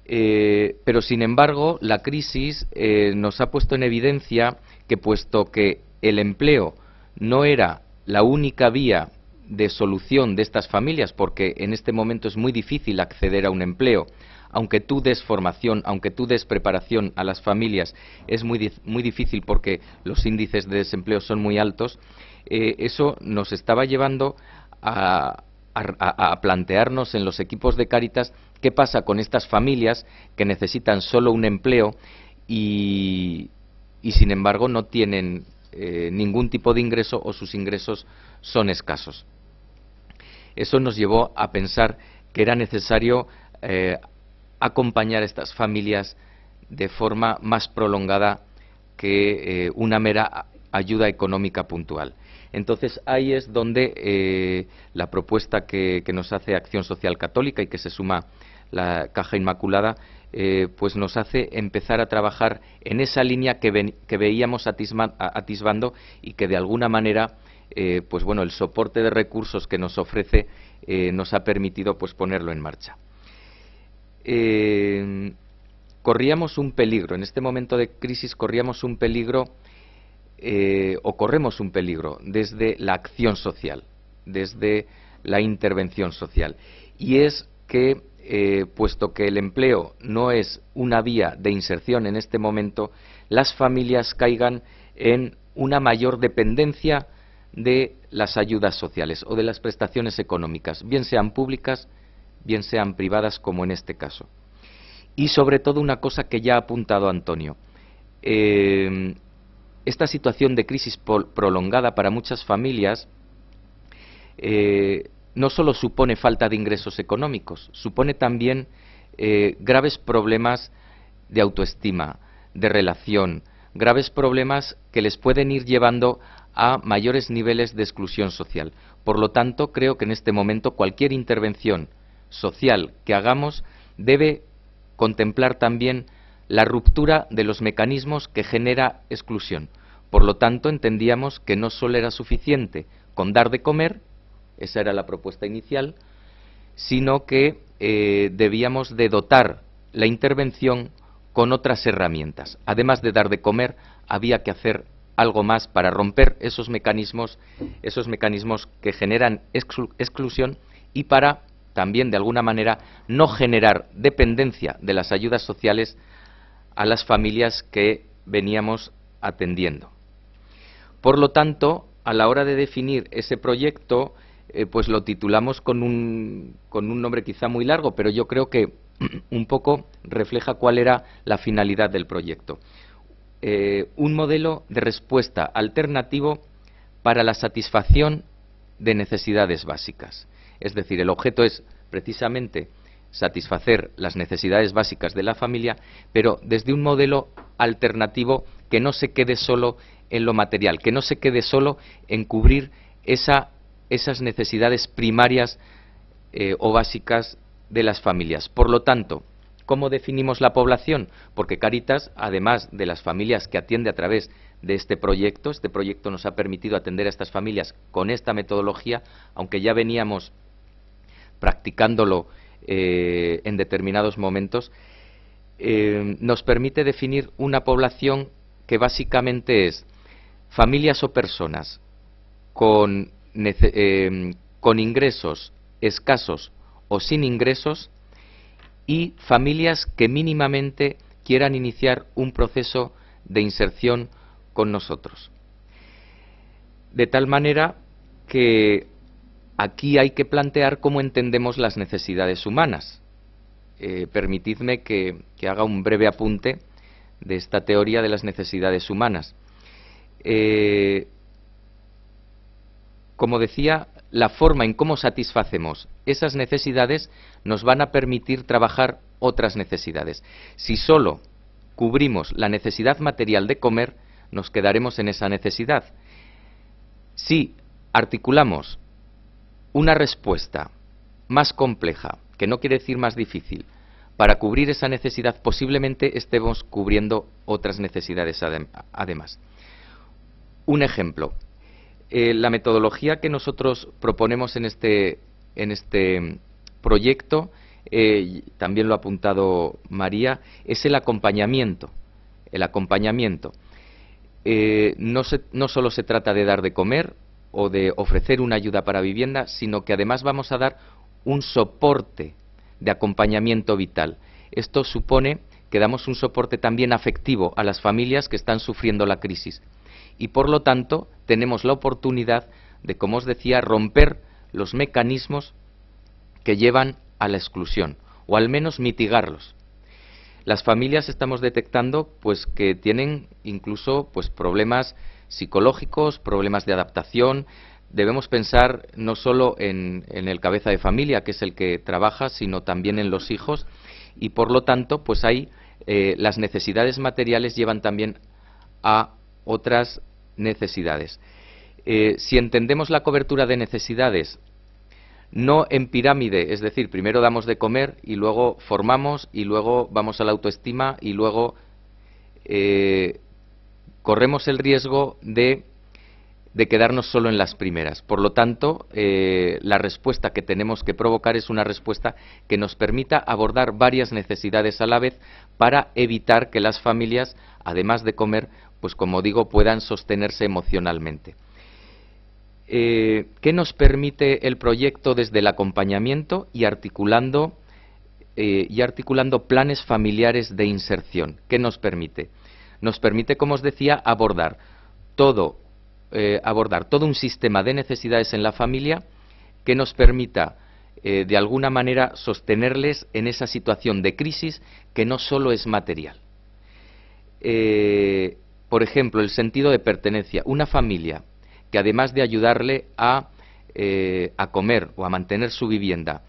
Pero sin embargo la crisis nos ha puesto en evidencia que, puesto que el empleo no era la única vía de solución de estas familias, porque en este momento es muy difícil acceder a un empleo, aunque tú des formación, aunque tú des preparación a las familias, es muy difícil porque los índices de desempleo son muy altos. Eso nos estaba llevando a plantearnos en los equipos de Cáritas qué pasa con estas familias que necesitan solo un empleo y sin embargo no tienen ningún tipo de ingreso o sus ingresos son escasos. Eso nos llevó a pensar que era necesario acompañar a estas familias de forma más prolongada que una mera ayuda económica puntual. Entonces ahí es donde la propuesta que nos hace Acción Social Católica y que se suma la Caja Inmaculada, pues nos hace empezar a trabajar en esa línea que veíamos atisbando y que de alguna manera, pues bueno, el soporte de recursos que nos ofrece nos ha permitido pues ponerlo en marcha. Corríamos un peligro, en este momento de crisis corríamos un peligro, o corremos un peligro desde la acción social, desde la intervención social, y es que puesto que el empleo no es una vía de inserción en este momento, las familias caigan en una mayor dependencia de las ayudas sociales o de las prestaciones económicas, bien sean públicas, bien sean privadas, como en este caso. Y sobre todo una cosa que ya ha apuntado Antonio, esta situación de crisis prolongada para muchas familias no solo supone falta de ingresos económicos, supone también graves problemas de autoestima, de relación, graves problemas que les pueden ir llevando a mayores niveles de exclusión social. Por lo tanto, creo que en este momento cualquier intervención social que hagamos debe contemplar también la ruptura de los mecanismos que genera exclusión. Por lo tanto, entendíamos que no solo era suficiente con dar de comer, esa era la propuesta inicial, sino que debíamos de dotar la intervención con otras herramientas. Además de dar de comer, había que hacer algo más para romper esos mecanismos que generan exclusión y para también, de alguna manera, no generar dependencia de las ayudas sociales a las familias que veníamos atendiendo. Por lo tanto, a la hora de definir ese proyecto, pues lo titulamos con un nombre quizá muy largo, pero yo creo que un poco refleja cuál era la finalidad del proyecto. Un modelo de respuesta alternativo para la satisfacción de necesidades básicas. Es decir, el objeto es precisamente satisfacer las necesidades básicas de la familia, pero desde un modelo alternativo que no se quede solo en lo material, que no se quede solo en cubrir esas necesidades primarias o básicas de las familias. Por lo tanto, ¿cómo definimos la población? Porque Cáritas, además de las familias que atiende a través de este proyecto nos ha permitido atender a estas familias con esta metodología, aunque ya veníamos practicándolo en determinados momentos, nos permite definir una población que básicamente es familias o personas con ingresos escasos o sin ingresos y familias que mínimamente quieran iniciar un proceso de inserción con nosotros. De tal manera que aquí hay que plantear cómo entendemos las necesidades humanas. Permitidme que haga un breve apunte de esta teoría de las necesidades humanas. Como decía, la forma en cómo satisfacemos esas necesidades nos van a permitir trabajar otras necesidades. Si solo cubrimos la necesidad material de comer, nos quedaremos en esa necesidad. Si articulamos una respuesta más compleja, que no quiere decir más difícil, para cubrir esa necesidad, posiblemente estemos cubriendo otras necesidades además. Un ejemplo. La metodología que nosotros proponemos en este proyecto, también lo ha apuntado María, es el acompañamiento. El acompañamiento. No solo se trata de dar de comer o de ofrecer una ayuda para vivienda, sino que además vamos a dar un soporte de acompañamiento vital. Esto supone que damos un soporte también afectivo a las familias que están sufriendo la crisis. Y por lo tanto tenemos la oportunidad de, como os decía, romper los mecanismos que llevan a la exclusión, o al menos mitigarlos. Las familias estamos detectando pues que tienen incluso pues problemas psicológicos, problemas de adaptación. Debemos pensar no solo en el cabeza de familia, que es el que trabaja, sino también en los hijos, y por lo tanto pues hay las necesidades materiales llevan también a otras necesidades. Si entendemos la cobertura de necesidades no en pirámide, es decir, primero damos de comer y luego formamos y luego vamos a la autoestima y luego corremos el riesgo de quedarnos solo en las primeras. Por lo tanto, la respuesta que tenemos que provocar es una respuesta que nos permita abordar varias necesidades a la vez para evitar que las familias, además de comer, pues como digo, puedan sostenerse emocionalmente. ¿Qué nos permite el proyecto desde el acompañamiento y articulando planes familiares de inserción? ¿Qué nos permite? Nos permite, como os decía, abordar todo un sistema de necesidades en la familia que nos permita, de alguna manera, sostenerles en esa situación de crisis que no solo es material. Por ejemplo, el sentido de pertenencia. Una familia que, además de ayudarle a comer o a mantener su vivienda,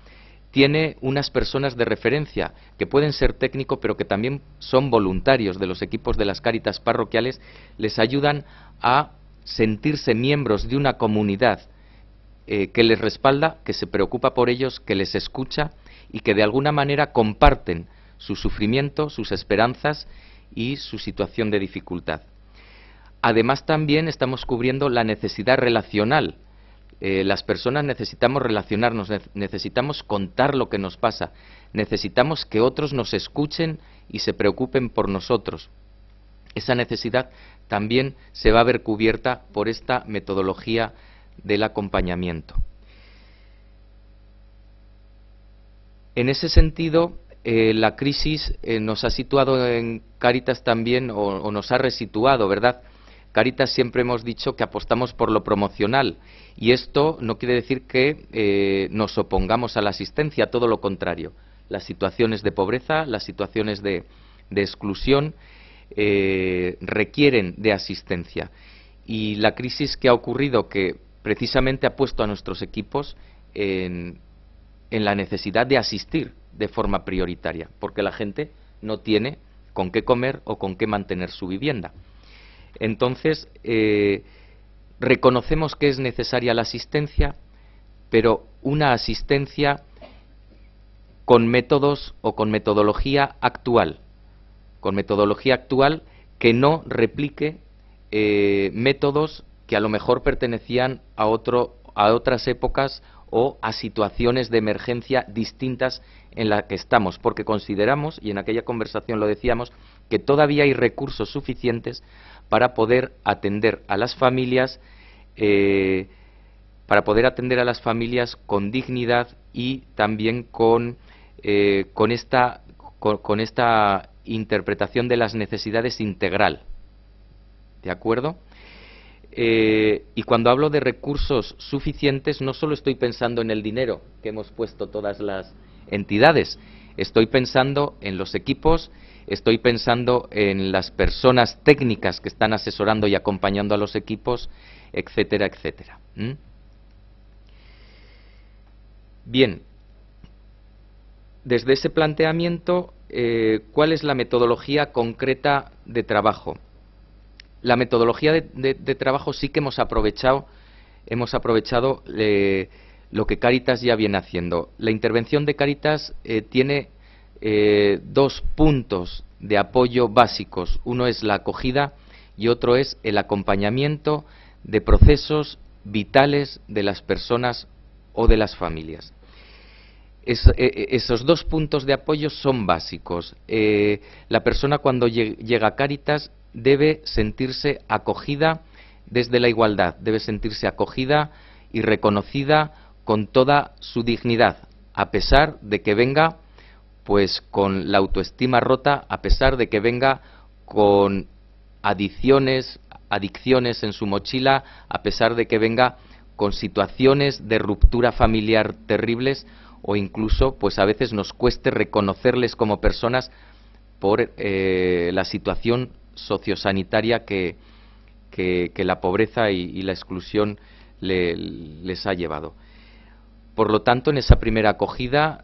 tiene unas personas de referencia que pueden ser técnicos, pero que también son voluntarios de los equipos de las Cáritas parroquiales, les ayudan a sentirse miembros de una comunidad que les respalda, que se preocupa por ellos, que les escucha y que de alguna manera comparten su sufrimiento, sus esperanzas y su situación de dificultad. Además, también estamos cubriendo la necesidad relacional. Las personas necesitamos relacionarnos, necesitamos contar lo que nos pasa, necesitamos que otros nos escuchen y se preocupen por nosotros. Esa necesidad también se va a ver cubierta por esta metodología del acompañamiento. En ese sentido, la crisis nos ha situado en Cáritas también, o nos ha resituado, ¿verdad? Cáritas siempre hemos dicho que apostamos por lo promocional, y esto no quiere decir que nos opongamos a la asistencia, todo lo contrario. Las situaciones de pobreza, las situaciones de exclusión requieren de asistencia, y la crisis que ha ocurrido, que precisamente ha puesto a nuestros equipos en la necesidad de asistir de forma prioritaria, porque la gente no tiene con qué comer o con qué mantener su vivienda. Entonces, reconocemos que es necesaria la asistencia, pero una asistencia con métodos o con metodología actual que no replique métodos que a lo mejor pertenecían a otras épocas o a situaciones de emergencia distintas en las que estamos, porque consideramos, y en aquella conversación lo decíamos, que todavía hay recursos suficientes para poder atender a las familias, con dignidad y también con esta interpretación de las necesidades integral. ¿De acuerdo? Y cuando hablo de recursos suficientes, no solo estoy pensando en el dinero que hemos puesto todas las entidades, estoy pensando en los equipos, estoy pensando en las personas técnicas que están asesorando y acompañando a los equipos, etcétera, etcétera. Bien, desde ese planteamiento, ¿cuál es la metodología concreta de trabajo? La metodología de trabajo sí que hemos aprovechado lo que Cáritas ya viene haciendo. La intervención de Cáritas tiene dos puntos de apoyo básicos. Uno es la acogida y otro es el acompañamiento de procesos vitales de las personas o de las familias. Esos dos puntos de apoyo son básicos. La persona, cuando llega a Cáritas, debe sentirse acogida desde la igualdad, debe sentirse acogida y reconocida con toda su dignidad, a pesar de que venga pues con la autoestima rota, a pesar de que venga con adicciones en su mochila, a pesar de que venga con situaciones de ruptura familiar terribles, o incluso pues a veces nos cueste reconocerles como personas por la situación sociosanitaria que la pobreza y la exclusión les ha llevado. Por lo tanto, en esa primera acogida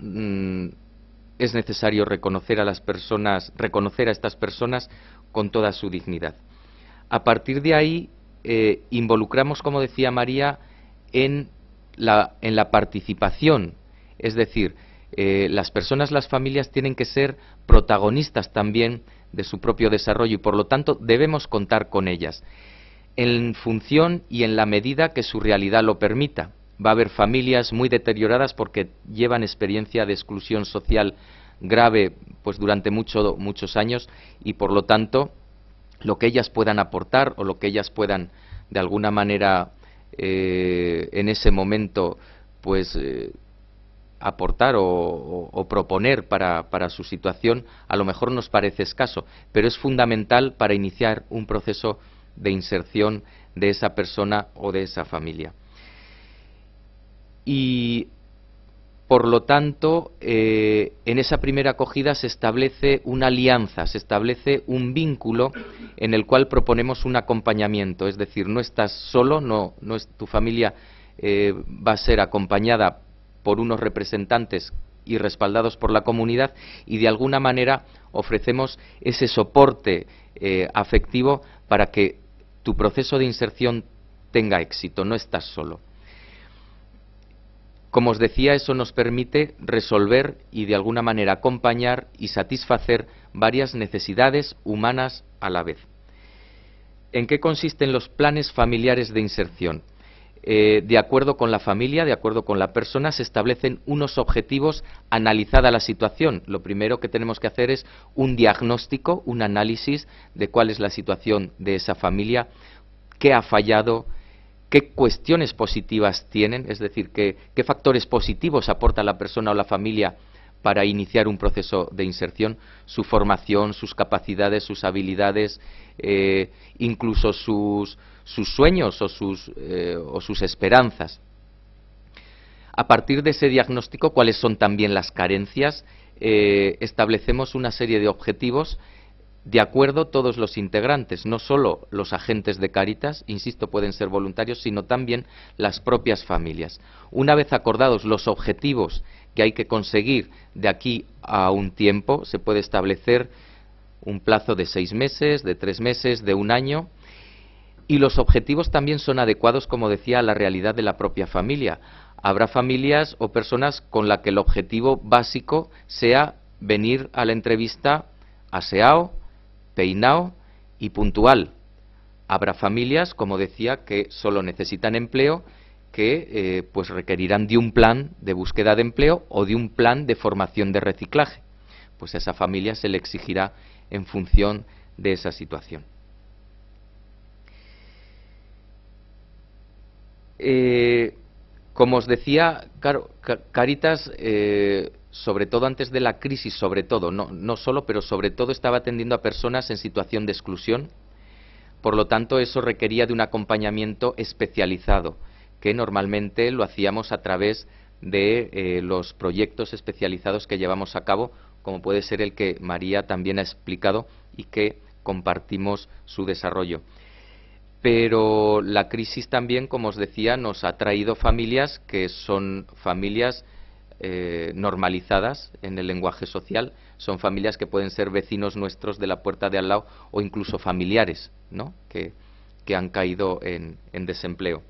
es necesario reconocer a estas personas con toda su dignidad. A partir de ahí, involucramos, como decía María, en la participación, es decir, las personas, las familias tienen que ser protagonistas también de su propio desarrollo y por lo tanto debemos contar con ellas en función y en la medida que su realidad lo permita. Va a haber familias muy deterioradas porque llevan experiencia de exclusión social grave pues durante muchos años y por lo tanto lo que ellas puedan aportar o lo que ellas puedan de alguna manera en ese momento pues aportar o proponer para su situación a lo mejor nos parece escaso, pero es fundamental para iniciar un proceso de inserción de esa persona o de esa familia. Y por lo tanto, en esa primera acogida se establece una alianza, se establece un vínculo en el cual proponemos un acompañamiento, es decir, no estás solo, tu familia va a ser acompañada por unos representantes y respaldados por la comunidad y de alguna manera ofrecemos ese soporte afectivo para que tu proceso de inserción tenga éxito, no estás solo. Como os decía, eso nos permite resolver y de alguna manera acompañar y satisfacer varias necesidades humanas a la vez. ¿En qué consisten los planes familiares de inserción? De acuerdo con la familia, de acuerdo con la persona, se establecen unos objetivos analizada la situación. Lo primero que tenemos que hacer es un diagnóstico, un análisis de cuál es la situación de esa familia, qué ha fallado, qué cuestiones positivas tienen, es decir, qué factores positivos aporta la persona o la familia para iniciar un proceso de inserción, su formación, sus capacidades, sus habilidades, incluso sus sueños o sus esperanzas. A partir de ese diagnóstico, cuáles son también las carencias, establecemos una serie de objetivos de acuerdo todos los integrantes, no solo los agentes de Cáritas, insisto, pueden ser voluntarios, sino también las propias familias. Una vez acordados los objetivos que hay que conseguir de aquí a un tiempo, se puede establecer un plazo de 6 meses, de 3 meses, de 1 año, y los objetivos también son adecuados, como decía, a la realidad de la propia familia. Habrá familias o personas con las que el objetivo básico sea venir a la entrevista aseado, peinado y puntual. Habrá familias, como decía, que solo necesitan empleo, que pues requerirán de un plan de búsqueda de empleo o de un plan de formación de reciclaje. Pues a esa familia se le exigirá en función de esa situación. Como os decía, claro, Cáritas, sobre todo antes de la crisis, sobre todo, no solo, pero sobre todo estaba atendiendo a personas en situación de exclusión. Por lo tanto, eso requería de un acompañamiento especializado, que normalmente lo hacíamos a través de los proyectos especializados que llevamos a cabo, como puede ser el que María también ha explicado y que compartimos su desarrollo. Pero la crisis también, como os decía, nos ha traído familias que son familias normalizadas en el lenguaje social, son familias que pueden ser vecinos nuestros de la puerta de al lado o incluso familiares, ¿no?, que han caído en desempleo.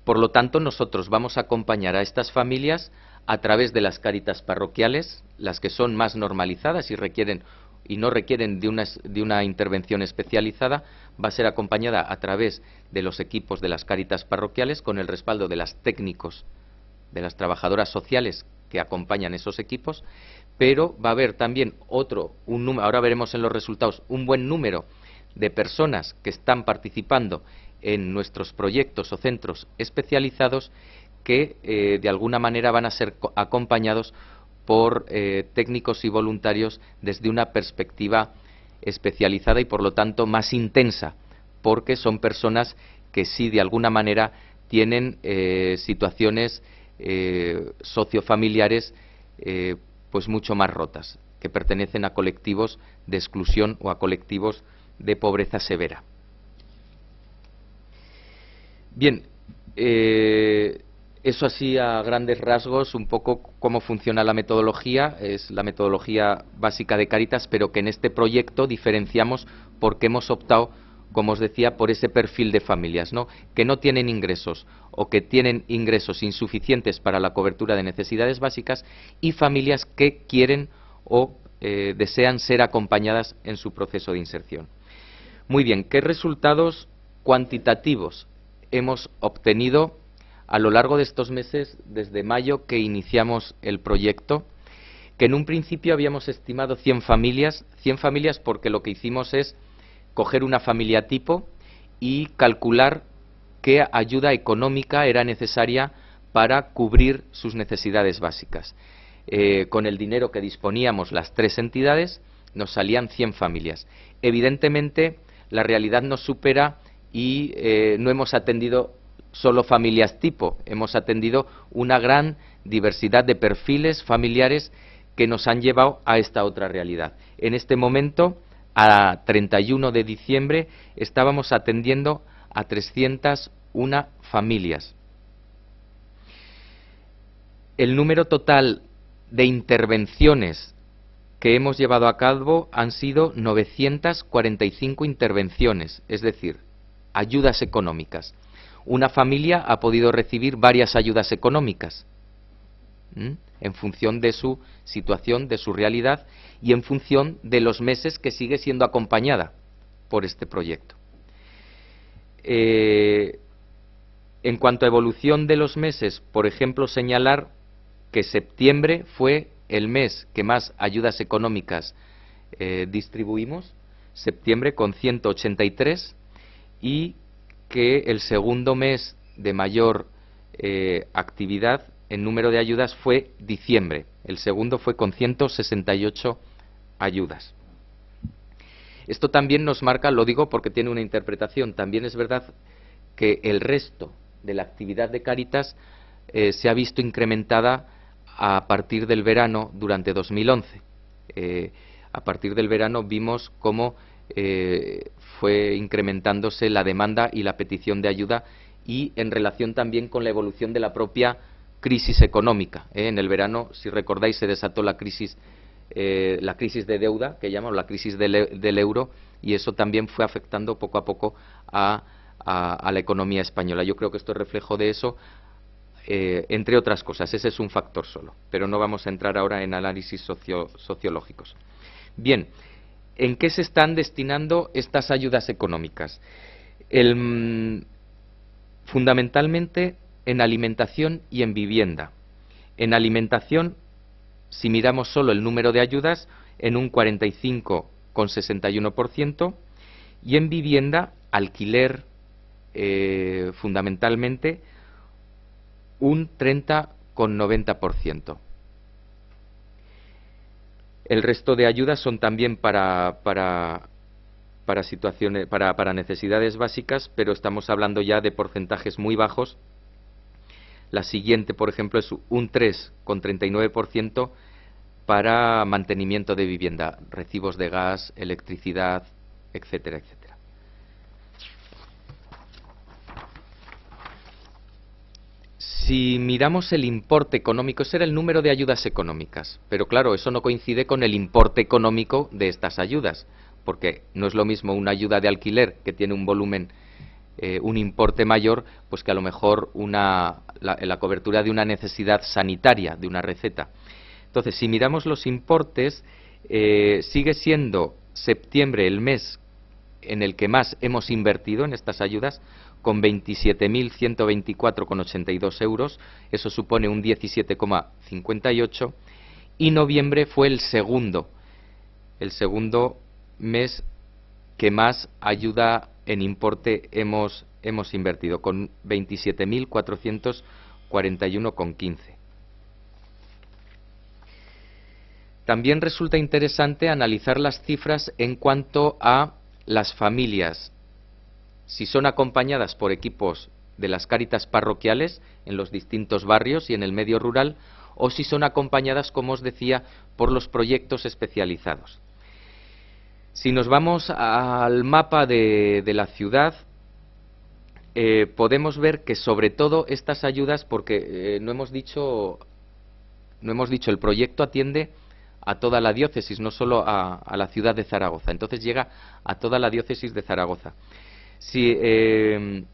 Por lo tanto, nosotros vamos a acompañar a estas familias a través de las Cáritas parroquiales, las que son más normalizadas y no requieren de una intervención especializada, va a ser acompañada a través de los equipos de las Cáritas parroquiales con el respaldo de las técnicos, de las trabajadoras sociales que acompañan esos equipos, pero va a haber también ahora veremos en los resultados, un buen número de personas que están participando en nuestros proyectos o centros especializados que de alguna manera van a ser acompañados por técnicos y voluntarios desde una perspectiva especializada y por lo tanto más intensa, porque son personas que sí de alguna manera tienen situaciones sociofamiliares pues mucho más rotas, que pertenecen a colectivos de exclusión o a colectivos de pobreza severa. Bien, eso así a grandes rasgos, un poco cómo funciona la metodología. Es la metodología básica de Cáritas, pero que en este proyecto diferenciamos porque hemos optado, como os decía, por ese perfil de familias, ¿no?, que no tienen ingresos o que tienen ingresos insuficientes para la cobertura de necesidades básicas, y familias que quieren o desean ser acompañadas en su proceso de inserción. Muy bien, ¿qué resultados cuantitativos hemos obtenido a lo largo de estos meses, desde mayo que iniciamos el proyecto? Que en un principio habíamos estimado 100 familias porque lo que hicimos es coger una familia tipo y calcular qué ayuda económica era necesaria para cubrir sus necesidades básicas. Con el dinero que disponíamos las 3 entidades nos salían 100 familias. Evidentemente la realidad nos supera y no hemos atendido solo familias tipo, hemos atendido una gran diversidad de perfiles familiares que nos han llevado a esta otra realidad. En este momento, a 31 de diciembre, estábamos atendiendo a 301 familias. El número total de intervenciones que hemos llevado a cabo han sido 945 intervenciones, es decir, ayudas económicas. Una familia ha podido recibir varias ayudas económicas en función de su situación, de su realidad y en función de los meses que sigue siendo acompañada por este proyecto. En cuanto a evolución de los meses, por ejemplo, señalar que septiembre fue el mes que más ayudas económicas distribuimos, septiembre con 183, y que el segundo mes de mayor actividad en número de ayudas fue diciembre. El segundo fue con 168 ayudas. Esto también nos marca, lo digo porque tiene una interpretación, también es verdad que el resto de la actividad de Cáritas se ha visto incrementada a partir del verano durante 2011. A partir del verano vimos cómo fue incrementándose la demanda y la petición de ayuda, y en relación también con la evolución de la propia crisis económica. En el verano, si recordáis, se desató la crisis de deuda, que llaman la crisis del euro, y eso también fue afectando poco a poco a la economía española. Yo creo que esto es reflejo de eso, entre otras cosas. Ese es un factor solo, pero no vamos a entrar ahora en análisis sociológicos. Bien, ¿en qué se están destinando estas ayudas económicas? Fundamentalmente en alimentación y en vivienda. En alimentación, si miramos solo el número de ayudas, en un 45,61%, y en vivienda, alquiler, fundamentalmente, un 30,90%. El resto de ayudas son también para situaciones, para necesidades básicas, pero estamos hablando ya de porcentajes muy bajos. La siguiente, por ejemplo, es un 3,39% para mantenimiento de vivienda, recibos de gas, electricidad, etcétera, etcétera. Si miramos el importe económico, ese era el número de ayudas económicas, pero claro, eso no coincide con el importe económico de estas ayudas, porque no es lo mismo una ayuda de alquiler que tiene un volumen, un importe mayor, pues que a lo mejor la cobertura de una necesidad sanitaria, de una receta. Entonces, si miramos los importes, sigue siendo septiembre el mes en el que más hemos invertido en estas ayudas, con 27.124,82 euros, eso supone un 17,58, y noviembre fue el segundo mes que más ayuda en importe hemos invertido, con 27.441,15. También resulta interesante analizar las cifras en cuanto a las familias, si son acompañadas por equipos de las Cáritas parroquiales en los distintos barrios y en el medio rural, o si son acompañadas, como os decía, por los proyectos especializados. Si nos vamos al mapa de la ciudad, podemos ver que sobre todo estas ayudas, porque no hemos dicho, el proyecto atiende a toda la diócesis, no solo a la ciudad de Zaragoza. Entonces llega a toda la diócesis de Zaragoza. Si el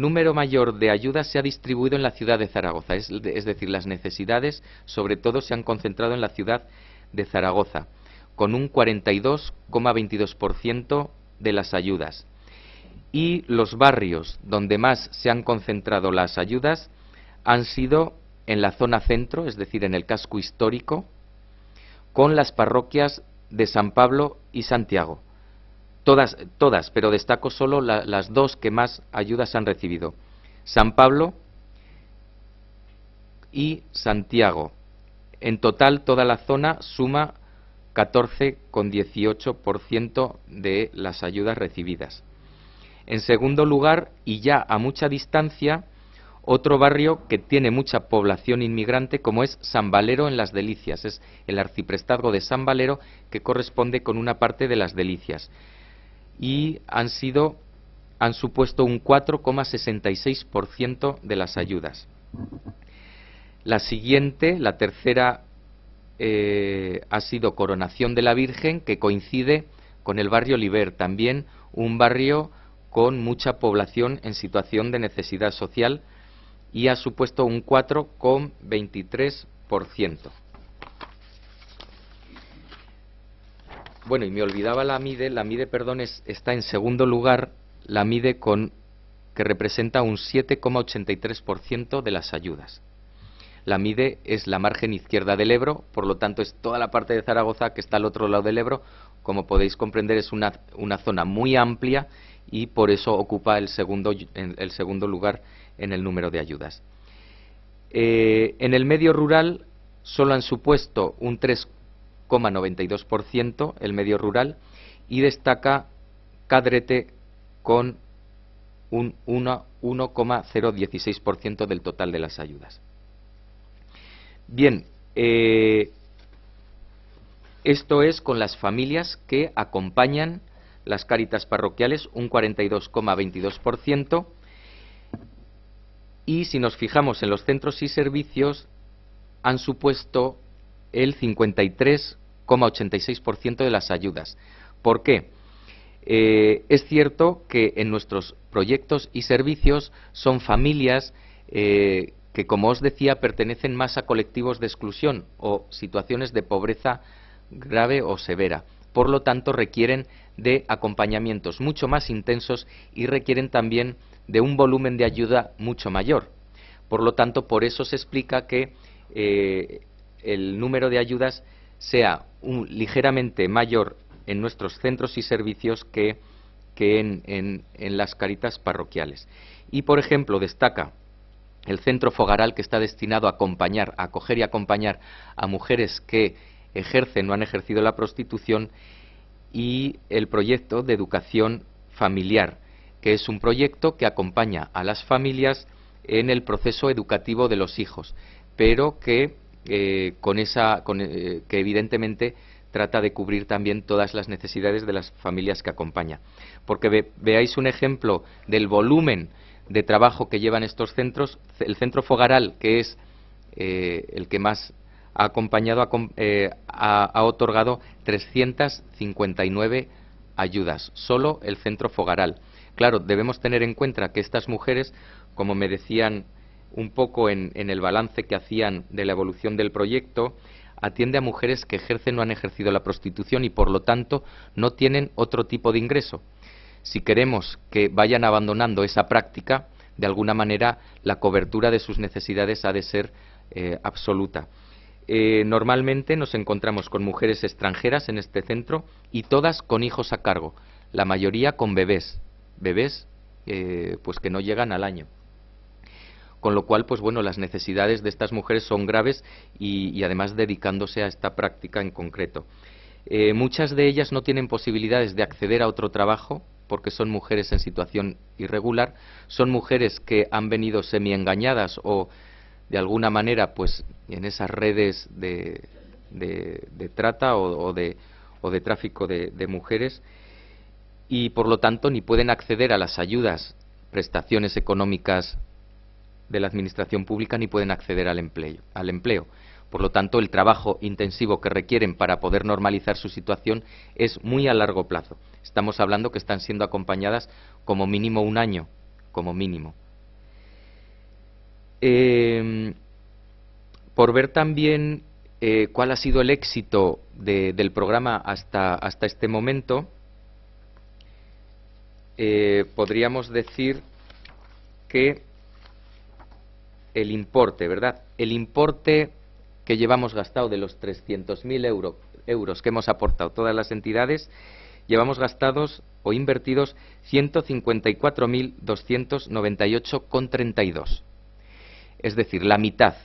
número mayor de ayudas se ha distribuido en la ciudad de Zaragoza, es decir, las necesidades sobre todo se han concentrado en la ciudad de Zaragoza, con un 42,22% de las ayudas. Y los barrios donde más se han concentrado las ayudas han sido en la zona centro, es decir, en el casco histórico, con las parroquias de San Pablo y Santiago. Todas, pero destaco solo las dos que más ayudas han recibido. San Pablo y Santiago. En total, toda la zona suma 14,18% de las ayudas recibidas. En segundo lugar, y ya a mucha distancia, otro barrio que tiene mucha población inmigrante, como es San Valero en Las Delicias. Es el arciprestazgo de San Valero, que corresponde con una parte de Las Delicias. Y han supuesto un 4,66% de las ayudas. La siguiente, la tercera, ha sido Coronación de la Virgen, que coincide con el barrio Oliver, también un barrio con mucha población en situación de necesidad social, y ha supuesto un 4,23%. Bueno, y me olvidaba la MIDE, está en segundo lugar, la MIDE que representa un 7,83% de las ayudas. La MIDE es la margen izquierda del Ebro, por lo tanto es toda la parte de Zaragoza que está al otro lado del Ebro. Como podéis comprender, es una zona muy amplia y por eso ocupa el segundo lugar en el número de ayudas. En el medio rural solo han supuesto un 3,92% el medio rural, y destaca Cadrete con un 1,016% del total de las ayudas. Bien, esto es con las familias que acompañan las Cáritas parroquiales, un 42,22%, y si nos fijamos en los centros y servicios, han supuesto el 53,86% de las ayudas. ¿Por qué? Es cierto que en nuestros proyectos y servicios son familias que, como os decía, pertenecen más a colectivos de exclusión o situaciones de pobreza grave o severa. Por lo tanto, requieren de acompañamientos mucho más intensos y requieren también de un volumen de ayuda mucho mayor. Por lo tanto, por eso se explica que el número de ayudas sea ligeramente mayor en nuestros centros y servicios que en las Cáritas parroquiales. Y, por ejemplo, destaca el Centro Fogaral, que está destinado a acoger y acompañar a mujeres que ejercen o han ejercido la prostitución, y el proyecto de educación familiar, que es un proyecto que acompaña a las familias en el proceso educativo de los hijos, pero que evidentemente trata de cubrir también todas las necesidades de las familias que acompaña. Porque veáis un ejemplo del volumen de trabajo que llevan estos centros. El Centro Fogaral, que es el que más ha acompañado, ha otorgado 359 ayudas, solo el Centro Fogaral. Claro, debemos tener en cuenta que estas mujeres, como me decían un poco en el balance que hacían de la evolución del proyecto, atiende a mujeres que ejercen o han ejercido la prostitución y por lo tanto no tienen otro tipo de ingreso. Si queremos que vayan abandonando esa práctica, de alguna manera la cobertura de sus necesidades ha de ser absoluta. Normalmente nos encontramos con mujeres extranjeras en este centro y todas con hijos a cargo, la mayoría con bebés pues que no llegan al año. Con lo cual, pues bueno, las necesidades de estas mujeres son graves y además dedicándose a esta práctica en concreto. Muchas de ellas no tienen posibilidades de acceder a otro trabajo porque son mujeres en situación irregular, son mujeres que han venido semi-engañadas o de alguna manera pues en esas redes de trata o de tráfico de mujeres, y por lo tanto ni pueden acceder a las ayudas prestaciones económicas de la administración pública ni pueden acceder al empleo. Por lo tanto, el trabajo intensivo que requieren para poder normalizar su situación es muy a largo plazo. Estamos hablando que están siendo acompañadas como mínimo un año, como mínimo. Por ver también cuál ha sido el éxito del programa hasta este momento, podríamos decir que el importe, ¿verdad? El importe que llevamos gastado de los 300.000 euros que hemos aportado todas las entidades, llevamos gastados o invertidos 154.298,32. Es decir, la mitad.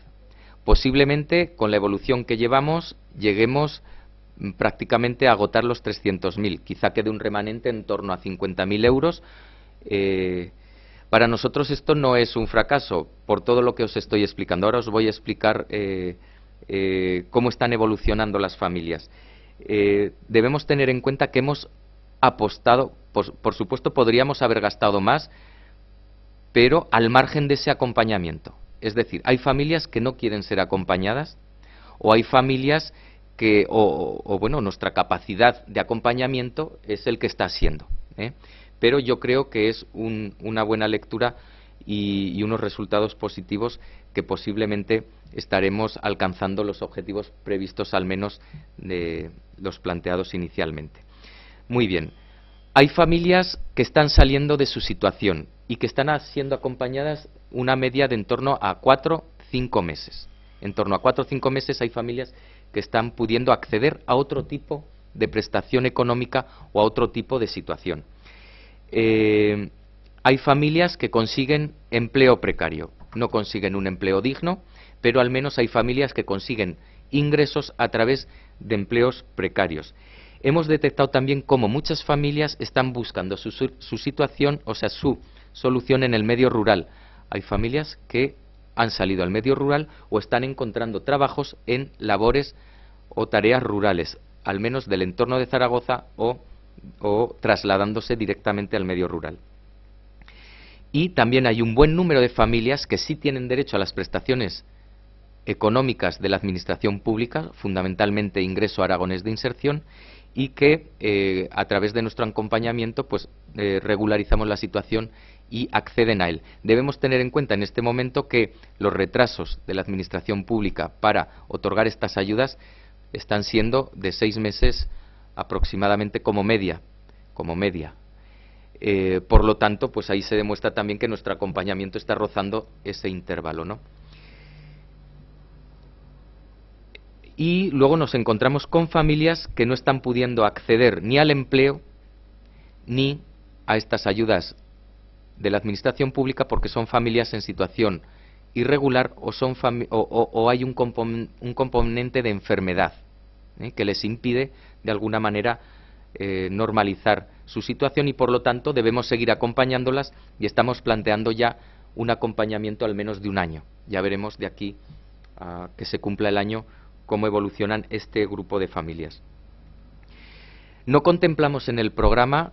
Posiblemente, con la evolución que llevamos, lleguemos prácticamente a agotar los 300.000. Quizá quede un remanente en torno a 50.000 euros. Para nosotros esto no es un fracaso, por todo lo que os estoy explicando. Ahora os voy a explicar cómo están evolucionando las familias. Debemos tener en cuenta que hemos apostado, por supuesto podríamos haber gastado más, pero al margen de ese acompañamiento. Es decir, hay familias que no quieren ser acompañadas, o hay familias que, bueno, nuestra capacidad de acompañamiento es el que está siendo, pero yo creo que es una buena lectura y unos resultados positivos que posiblemente estaremos alcanzando los objetivos previstos, al menos de los planteados inicialmente. Muy bien. Hay familias que están saliendo de su situación y que están siendo acompañadas una media de en torno a 4-5 meses. En torno a 4 o 5 meses hay familias que están pudiendo acceder a otro tipo de prestación económica o a otro tipo de situación. Hay familias que consiguen empleo precario, no consiguen un empleo digno, pero al menos hay familias que consiguen ingresos a través de empleos precarios. Hemos detectado también cómo muchas familias están buscando su situación, o sea, su solución en el medio rural. Hay familias que han salido al medio rural o están encontrando trabajos en labores o tareas rurales, al menos del entorno de Zaragoza o trasladándose directamente al medio rural. Y también hay un buen número de familias que sí tienen derecho a las prestaciones económicas de la administración pública, fundamentalmente Ingreso Aragonés de Inserción, y que a través de nuestro acompañamiento pues regularizamos la situación y acceden a él. Debemos tener en cuenta en este momento que los retrasos de la administración pública para otorgar estas ayudas están siendo de 6 meses aproximadamente como media. Por lo tanto, pues ahí se demuestra también que nuestro acompañamiento está rozando ese intervalo, ¿no? Y luego nos encontramos con familias que no están pudiendo acceder ni al empleo ni a estas ayudas de la administración pública porque son familias en situación irregular o hay un componente de enfermedad que les impide de alguna manera normalizar su situación y por lo tanto debemos seguir acompañándolas y estamos planteando ya un acompañamiento al menos de un año. Ya veremos de aquí a que se cumpla el año cómo evolucionan este grupo de familias. No contemplamos en el programa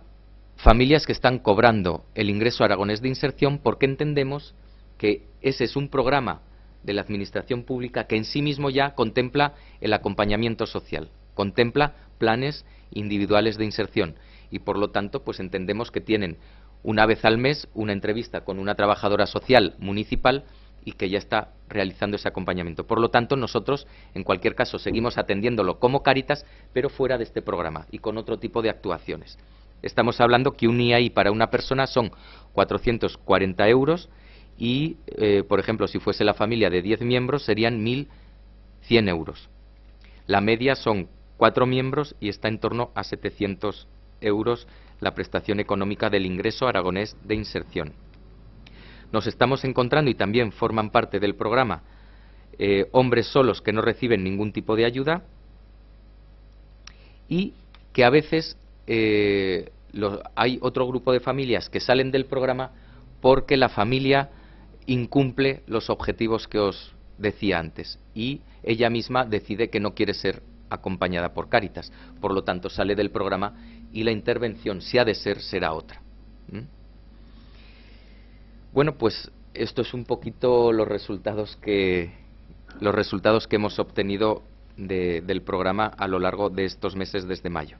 familias que están cobrando el ingreso aragonés de inserción porque entendemos que ese es un programa de la administración pública que en sí mismo ya contempla el acompañamiento social, contempla planes individuales de inserción y por lo tanto pues entendemos que tienen una vez al mes una entrevista con una trabajadora social municipal y que ya está realizando ese acompañamiento. Por lo tanto, nosotros, en cualquier caso, seguimos atendiéndolo como Cáritas, pero fuera de este programa y con otro tipo de actuaciones. Estamos hablando que un IAI para una persona son 440 euros y, por ejemplo, si fuese la familia de 10 miembros, serían 1.100 euros. La media son 4 miembros y está en torno a 700 euros la prestación económica del ingreso aragonés de inserción. Nos estamos encontrando, y también forman parte del programa, hombres solos que no reciben ningún tipo de ayuda y que a veces hay otro grupo de familias que salen del programa porque la familia incumple los objetivos que os decía antes y ella misma decide que no quiere ser acompañada por Cáritas. Por lo tanto, sale del programa y la intervención, si ha de ser, será otra. Bueno, pues esto es un poquito los resultados que hemos obtenido del programa a lo largo de estos meses desde mayo.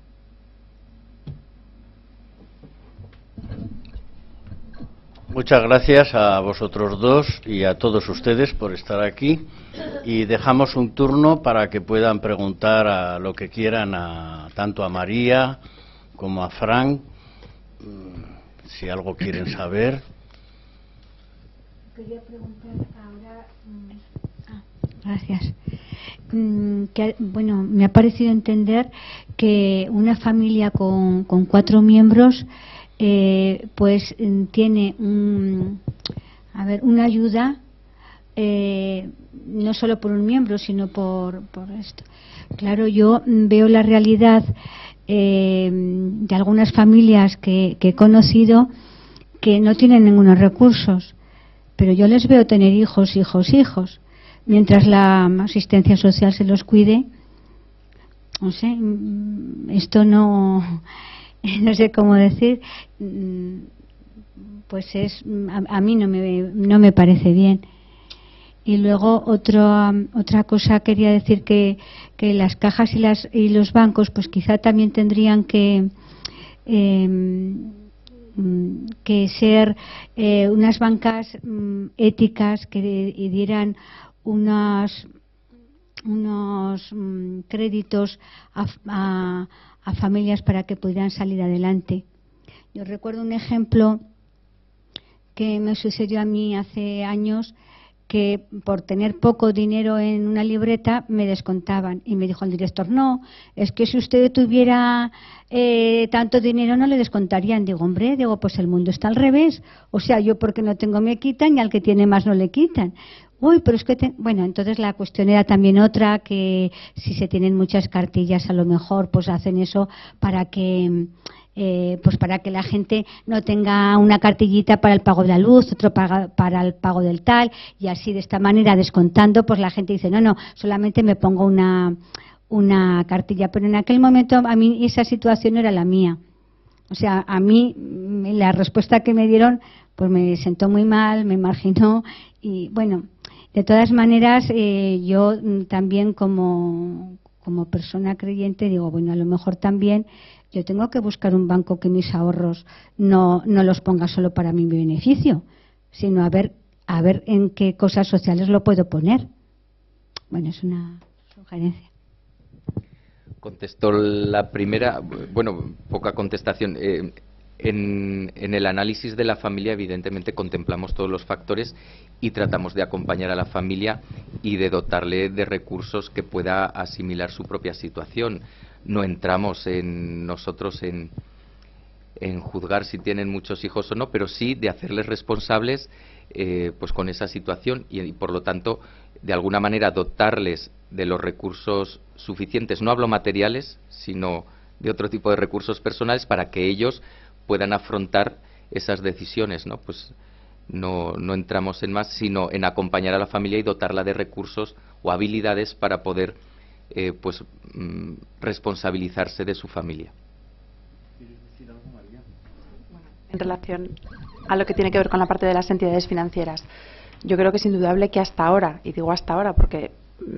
Muchas gracias a vosotros dos y a todos ustedes por estar aquí, y dejamos un turno para que puedan preguntar a lo que quieran, tanto a María como a Frank, si algo quieren saber. Quería preguntar ahora. Gracias. Bueno, me ha parecido entender que una familia con 4 miembros pues tiene una ayuda no solo por un miembro, sino por esto. Claro, yo veo la realidad de algunas familias que he conocido que no tienen ningunos recursos, pero yo les veo tener hijos, mientras la asistencia social se los cuide. No sé, esto no sé cómo decir, pues a mí no me parece bien. Y luego otra cosa, quería decir que las cajas y los bancos pues quizá también tendrían que ser unas bancas éticas que dieran unos créditos a familias para que pudieran salir adelante. Yo recuerdo un ejemplo que me sucedió a mí hace años, que por tener poco dinero en una libreta me descontaban, y me dijo el director: no, es que si usted tuviera tanto dinero no le descontarían. Digo, hombre, pues el mundo está al revés, o sea, yo porque no tengo me quitan y al que tiene más no le quitan. Uy, pero es que bueno, entonces la cuestión era también otra, que si se tienen muchas cartillas a lo mejor pues hacen eso para que la gente no tenga una cartillita para el pago de la luz, otro para el pago del tal, y así de esta manera descontando, pues la gente dice no, solamente me pongo una cartilla. Pero en aquel momento a mí esa situación no era la mía. O sea, a mí la respuesta que me dieron pues me sentó muy mal, me marginó, y bueno, de todas maneras yo también como persona creyente digo, bueno, a lo mejor también yo tengo que buscar un banco que mis ahorros no los ponga solo para mi beneficio, sino a ver en qué cosas sociales lo puedo poner. Bueno, es una sugerencia. Contestó la primera, bueno, poca contestación. En el análisis de la familia, evidentemente, contemplamos todos los factores y tratamos de acompañar a la familia y de dotarle de recursos que pueda asimilar su propia situación. No entramos nosotros en juzgar si tienen muchos hijos o no, pero sí de hacerles responsables pues con esa situación y por lo tanto, de alguna manera, dotarles de los recursos suficientes. No hablo materiales, sino de otro tipo de recursos personales para que ellos puedan afrontar esas decisiones, ¿no? Pues no entramos en más, sino en acompañar a la familia y dotarla de recursos o habilidades para poder responsabilizarse de su familia. ¿Quieres decir algo, María? Bueno, en relación a lo que tiene que ver con la parte de las entidades financieras, yo creo que es indudable que hasta ahora, y digo hasta ahora porque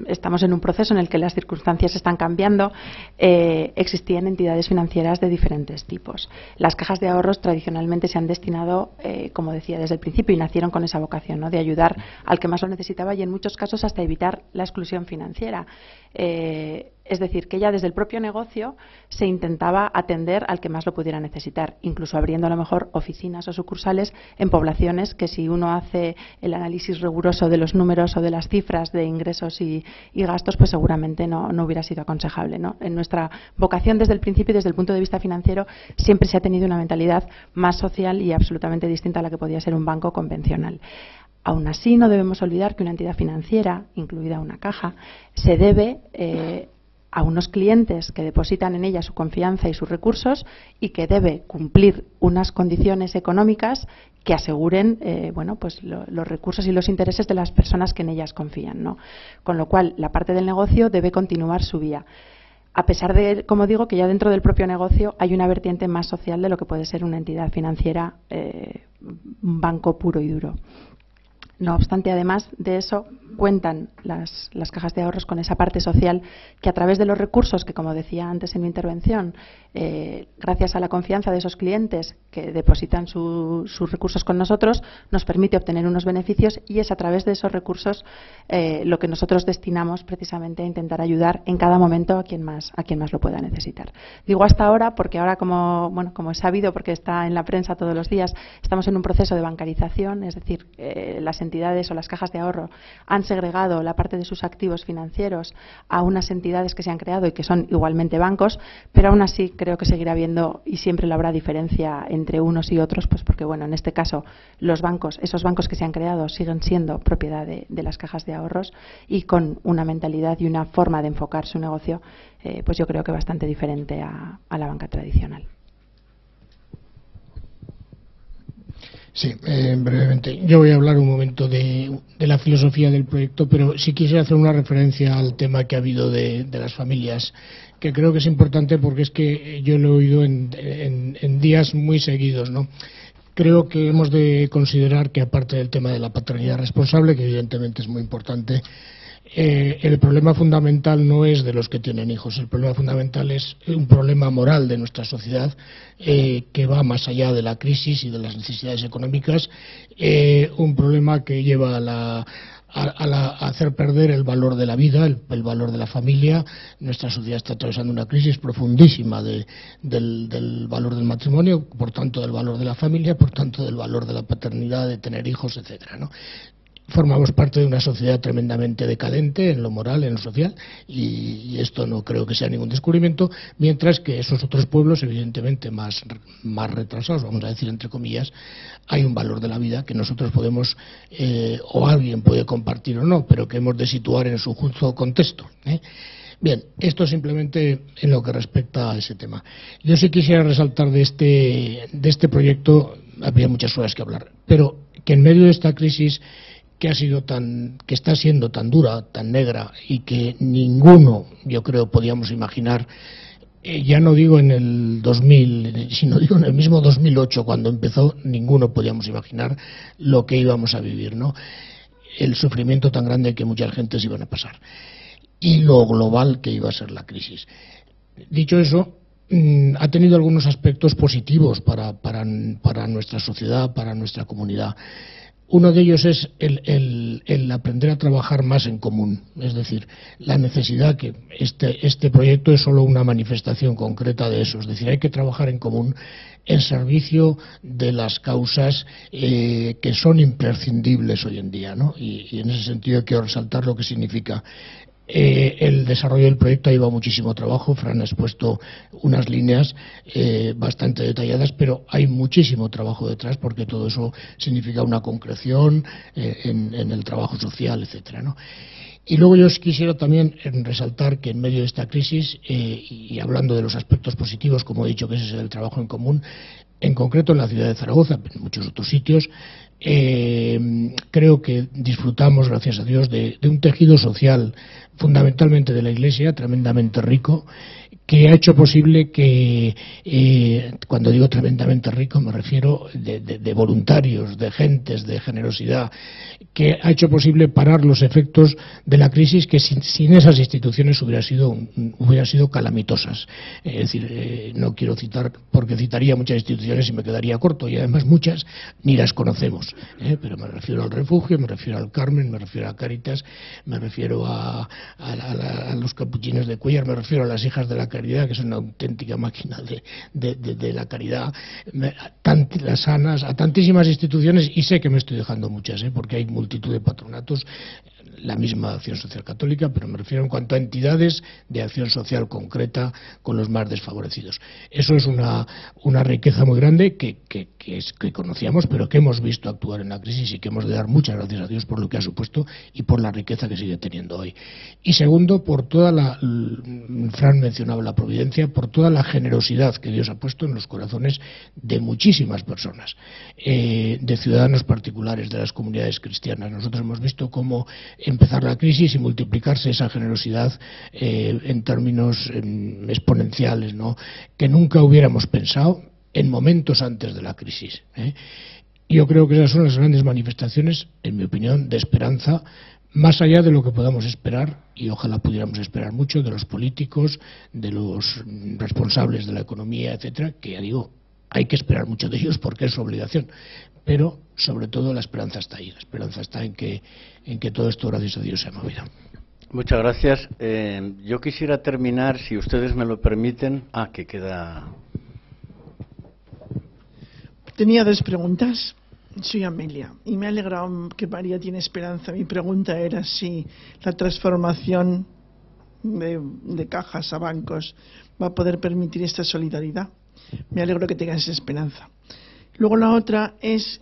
estamos en un proceso en el que las circunstancias están cambiando, existían entidades financieras de diferentes tipos. Las cajas de ahorros tradicionalmente se han destinado, como decía desde el principio, y nacieron con esa vocación, ¿no?, de ayudar al que más lo necesitaba y en muchos casos hasta evitar la exclusión financiera. Es decir, que ya desde el propio negocio se intentaba atender al que más lo pudiera necesitar, incluso abriendo a lo mejor oficinas o sucursales en poblaciones que, si uno hace el análisis riguroso de los números o de las cifras de ingresos y gastos, pues seguramente no hubiera sido aconsejable, ¿no? En nuestra vocación desde el principio y desde el punto de vista financiero siempre se ha tenido una mentalidad más social y absolutamente distinta a la que podía ser un banco convencional. Aún así, no debemos olvidar que una entidad financiera, incluida una caja, se debe a unos clientes que depositan en ella su confianza y sus recursos, y que debe cumplir unas condiciones económicas que aseguren pues los recursos y los intereses de las personas que en ellas confían, ¿no? Con lo cual, la parte del negocio debe continuar su vía. a pesar de, como digo, que ya dentro del propio negocio hay una vertiente más social de lo que puede ser una entidad financiera, un banco puro y duro. No obstante, además de eso, cuentan las cajas de ahorros con esa parte social que, a través de los recursos que, como decía antes en mi intervención, gracias a la confianza de esos clientes que depositan sus recursos con nosotros, nos permite obtener unos beneficios, y es a través de esos recursos lo que nosotros destinamos precisamente a intentar ayudar en cada momento a quien más lo pueda necesitar. Digo hasta ahora porque ahora, como es sabido, porque está en la prensa todos los días, estamos en un proceso de bancarización, es decir, las entidades o las cajas de ahorro han segregado la parte de sus activos financieros a unas entidades que se han creado y que son igualmente bancos, pero aún así creo que seguirá habiendo, y siempre lo habrá, diferencia entre unos y otros, pues porque, bueno, en este caso los bancos, esos bancos que se han creado, siguen siendo propiedad de las cajas de ahorros, y con una mentalidad y una forma de enfocar su negocio, pues yo creo que bastante diferente a la banca tradicional. Sí, brevemente. Yo voy a hablar un momento de la filosofía del proyecto, pero sí quisiera hacer una referencia al tema que ha habido de las familias, que creo que es importante porque es que yo lo he oído en días muy seguidos, ¿no? Creo que hemos de considerar que, aparte del tema de la paternidad responsable, que evidentemente es muy importante, el problema fundamental no es de los que tienen hijos. El problema fundamental es un problema moral de nuestra sociedad, que va más allá de la crisis y de las necesidades económicas, un problema que lleva a hacer perder el valor de la vida, el valor de la familia. Nuestra sociedad está atravesando una crisis profundísima del valor del matrimonio, por tanto del valor de la familia, por tanto del valor de la paternidad, de tener hijos, etcétera, ¿no? Formamos parte de una sociedad tremendamente decadente en lo moral, en lo social, y esto no creo que sea ningún descubrimiento, mientras que esos otros pueblos, evidentemente más retrasados, vamos a decir entre comillas, hay un valor de la vida que nosotros podemos, o alguien puede compartir o no, pero que hemos de situar en su justo contexto, ¿eh? Bien, esto simplemente en lo que respecta a ese tema. Yo sí quisiera resaltar de este proyecto, habría muchas cosas que hablar, pero que en medio de esta crisis que está siendo tan dura, tan negra, y que ninguno, yo creo, podíamos imaginar, ya no digo en el 2000, sino digo en el mismo 2008, cuando empezó, ninguno podíamos imaginar lo que íbamos a vivir, ¿no? El sufrimiento tan grande que muchas gentes iban a pasar, y lo global que iba a ser la crisis. Dicho eso, ha tenido algunos aspectos positivos para nuestra sociedad, para nuestra comunidad. Uno de ellos es el aprender a trabajar más en común, es decir, la necesidad que este proyecto es solo una manifestación concreta de eso, es decir, hay que trabajar en común en servicio de las causas que son imprescindibles hoy en día, ¿no? Y en ese sentido quiero resaltar lo que significa. El desarrollo del proyecto ha llevado muchísimo trabajo. Fran ha expuesto unas líneas bastante detalladas, pero hay muchísimo trabajo detrás, porque todo eso significa una concreción en el trabajo social, etcétera, ¿no? Y luego yo quisiera también resaltar que en medio de esta crisis, y hablando de los aspectos positivos, como he dicho, que ese es el trabajo en común, en concreto en la ciudad de Zaragoza, pero en muchos otros sitios, creo que disfrutamos, gracias a Dios, de un tejido social, fundamentalmente de la Iglesia, tremendamente rico, que ha hecho posible que, cuando digo tremendamente rico, me refiero de voluntarios, de gentes, de generosidad, que ha hecho posible parar los efectos de la crisis, que sin esas instituciones hubieran sido calamitosas. Es decir, no quiero citar, porque citaría muchas instituciones y me quedaría corto, y además muchas ni las conocemos, pero me refiero al Refugio, me refiero al Carmen, me refiero a Cáritas, me refiero a los capuchinos de Cuéllar, me refiero a las Hijas de la Caridad, que es una auténtica máquina de la caridad, las sanas, a tantísimas instituciones, y sé que me estoy dejando muchas, porque hay multitud de patronatos, la misma Acción Social Católica, pero me refiero en cuanto a entidades de acción social concreta con los más desfavorecidos. Eso es una riqueza muy grande que conocíamos, pero que hemos visto actuar en la crisis, y que hemos de dar muchas gracias a Dios por lo que ha supuesto y por la riqueza que sigue teniendo hoy. Y segundo, por toda Fran mencionaba la providencia, por toda la generosidad que Dios ha puesto en los corazones de muchísimas personas, de ciudadanos particulares, de las comunidades cristianas. Nosotros hemos visto cómo empezar la crisis y multiplicarse esa generosidad en términos exponenciales, ¿no?, que nunca hubiéramos pensado en momentos antes de la crisis. Yo creo que esas son las grandes manifestaciones, en mi opinión, de esperanza, más allá de lo que podamos esperar, y ojalá pudiéramos esperar mucho, de los políticos, de los responsables de la economía, etcétera, que ya digo, hay que esperar mucho de ellos porque es su obligación. Pero, sobre todo, la esperanza está ahí. La esperanza está en que todo esto, gracias a Dios, se ha movido. Muchas gracias. Yo quisiera terminar, si ustedes me lo permiten. Que queda. Tenía dos preguntas. Soy Amelia y me ha alegrado que María tiene esperanza. Mi pregunta era si la transformación de cajas a bancos va a poder permitir esta solidaridad. Me alegro que tengas esa esperanza. Luego la otra es,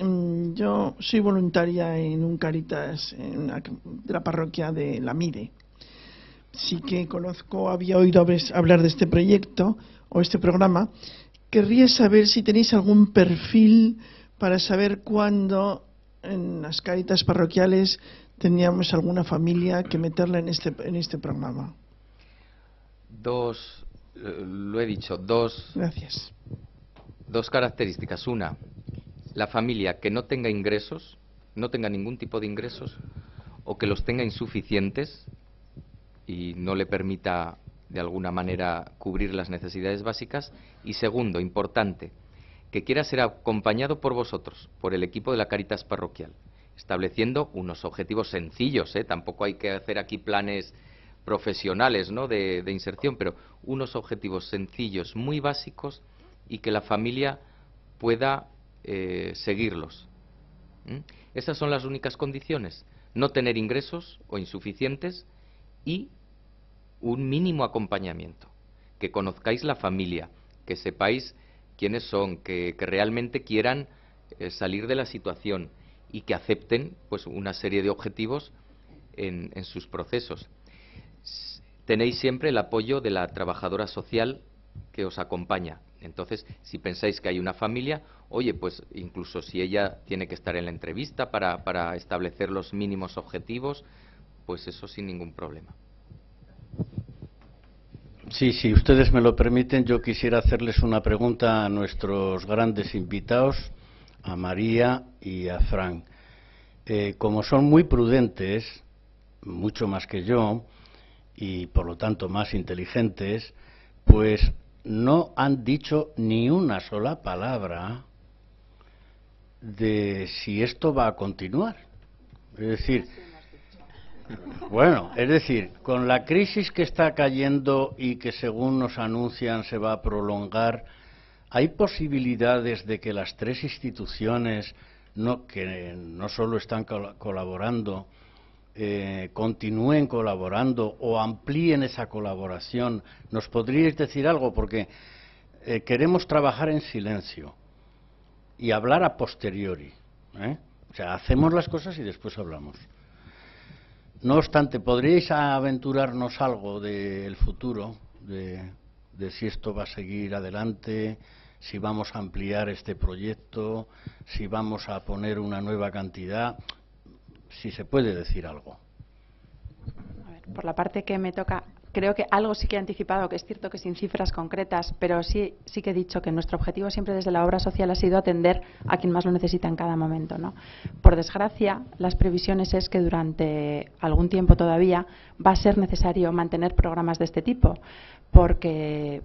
yo soy voluntaria en un Cáritas de la parroquia de La Mide. Sí que había oído hablar de este proyecto o este programa. Querría saber si tenéis algún perfil para saber cuándo en las Cáritas parroquiales teníamos alguna familia que meterla en este programa. Lo he dicho, dos. Gracias. Dos características. Una, la familia que no tenga ingresos, no tenga ningún tipo de ingresos, o que los tenga insuficientes y no le permita de alguna manera cubrir las necesidades básicas. Y segundo, importante, que quiera ser acompañado por vosotros, por el equipo de la Cáritas parroquial, estableciendo unos objetivos sencillos, tampoco hay que hacer aquí planes profesionales, ¿no?, de inserción, pero unos objetivos sencillos, muy básicos, y que la familia pueda seguirlos. Esas son las únicas condiciones: no tener ingresos o insuficientes y un mínimo acompañamiento, que conozcáis la familia, que sepáis quiénes son, que realmente quieran salir de la situación y que acepten pues una serie de objetivos en sus procesos. Tenéis siempre el apoyo de la trabajadora social que os acompaña. Entonces, si pensáis que hay una familia, oye, pues incluso si ella tiene que estar en la entrevista para establecer los mínimos objetivos, pues eso sin ningún problema. Sí, si ustedes me lo permiten, yo quisiera hacerles una pregunta a nuestros grandes invitados, a María y a Fran. Como son muy prudentes, mucho más que yo, y por lo tanto más inteligentes, pues no han dicho ni una sola palabra de si esto va a continuar. Es decir, con la crisis que está cayendo y que según nos anuncian se va a prolongar, ¿hay posibilidades de que las tres instituciones que no solo están colaborando, continúen colaborando o amplíen esa colaboración? ¿Nos podríais decir algo? Porque queremos trabajar en silencio y hablar a posteriori, O sea, hacemos las cosas y después hablamos. No obstante, ¿podríais aventurarnos algo del futuro, de si esto va a seguir adelante, si vamos a ampliar este proyecto, si vamos a poner una nueva cantidad? Si se puede decir algo. A ver, por la parte que me toca, creo que algo sí que he anticipado, que es cierto que sin cifras concretas, pero sí que he dicho que nuestro objetivo siempre desde la obra social ha sido atender a quien más lo necesita en cada momento, ¿no? Por desgracia, las previsiones es que durante algún tiempo todavía va a ser necesario mantener programas de este tipo, porque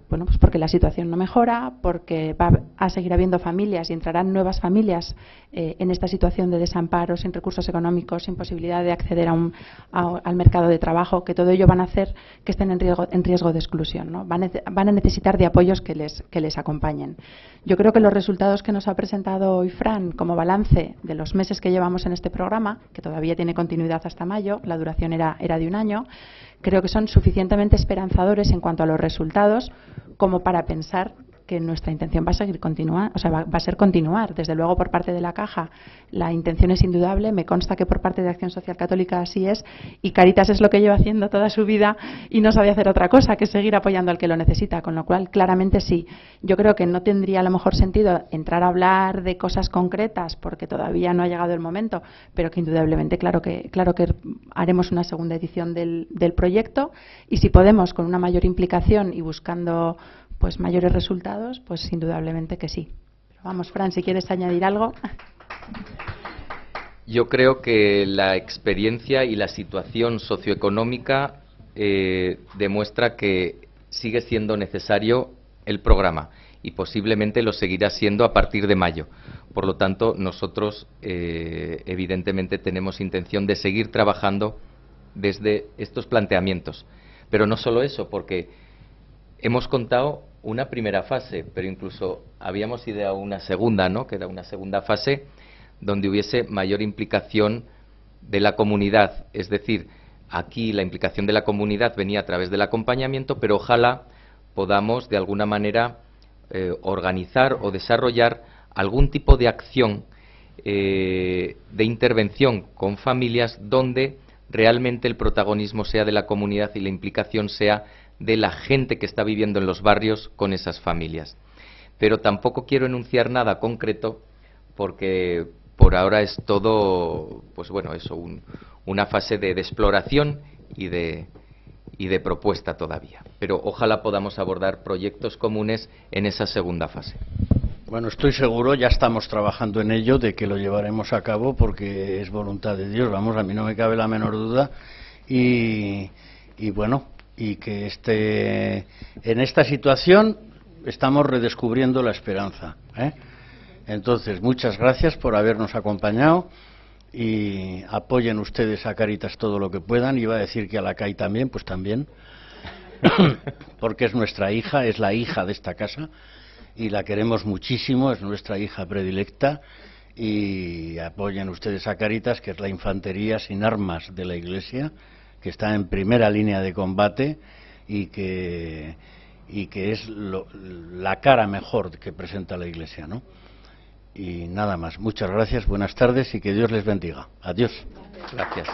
la situación no mejora, porque va a seguir habiendo familias y entrarán nuevas familias en esta situación de desamparo, sin recursos económicos, sin posibilidad de acceder al mercado de trabajo, que todo ello van a hacer que estén en riesgo de exclusión, ¿no? Van a necesitar de apoyos que les acompañen. Yo creo que los resultados que nos ha presentado hoy Fran como balance de los meses que llevamos en este programa, que todavía tiene continuidad hasta mayo, la duración era de un año, creo que son suficientemente esperanzadores en cuanto a los resultados como para pensar que nuestra intención va a seguir continuar, o sea, va a ser continuar. Desde luego, por parte de la Caja, la intención es indudable. Me consta que por parte de Acción Social Católica así es, y Cáritas es lo que lleva haciendo toda su vida y no sabe hacer otra cosa que seguir apoyando al que lo necesita, con lo cual, claramente sí. Yo creo que no tendría a lo mejor sentido entrar a hablar de cosas concretas porque todavía no ha llegado el momento, pero que indudablemente, claro que haremos una segunda edición del proyecto, y si podemos, con una mayor implicación y buscando pues mayores resultados, pues indudablemente que sí. Pero vamos, Fran, si quieres añadir algo. Yo creo que la experiencia y la situación socioeconómica demuestra que sigue siendo necesario el programa y posiblemente lo seguirá siendo a partir de mayo. Por lo tanto, nosotros evidentemente tenemos intención de seguir trabajando desde estos planteamientos. Pero no solo eso, porque hemos contado una primera fase, pero incluso habíamos ideado una segunda, ¿no?, que era una segunda fase donde hubiese mayor implicación de la comunidad. Es decir, aquí la implicación de la comunidad venía a través del acompañamiento, pero ojalá podamos de alguna manera organizar o desarrollar algún tipo de acción de intervención con familias donde realmente el protagonismo sea de la comunidad y la implicación sea de la gente que está viviendo en los barrios con esas familias. Pero tampoco quiero enunciar nada concreto porque por ahora es todo, pues bueno, eso, una fase de exploración y de propuesta todavía. Pero ojalá podamos abordar proyectos comunes en esa segunda fase. Bueno, estoy seguro, ya estamos trabajando en ello, de que lo llevaremos a cabo porque es voluntad de Dios, vamos, a mí no me cabe la menor duda, y bueno, y que en esta situación estamos redescubriendo la esperanza, ¿eh? Entonces, muchas gracias por habernos acompañado y apoyen ustedes a Cáritas todo lo que puedan. Iba a decir que a la CAI también, pues también, porque es nuestra hija, es la hija de esta casa y la queremos muchísimo, es nuestra hija predilecta, y apoyen ustedes a Cáritas, que es la infantería sin armas de la Iglesia, que está en primera línea de combate y que es la cara mejor que presenta la Iglesia, ¿no? Y nada más. Muchas gracias, buenas tardes y que Dios les bendiga. Adiós. Gracias.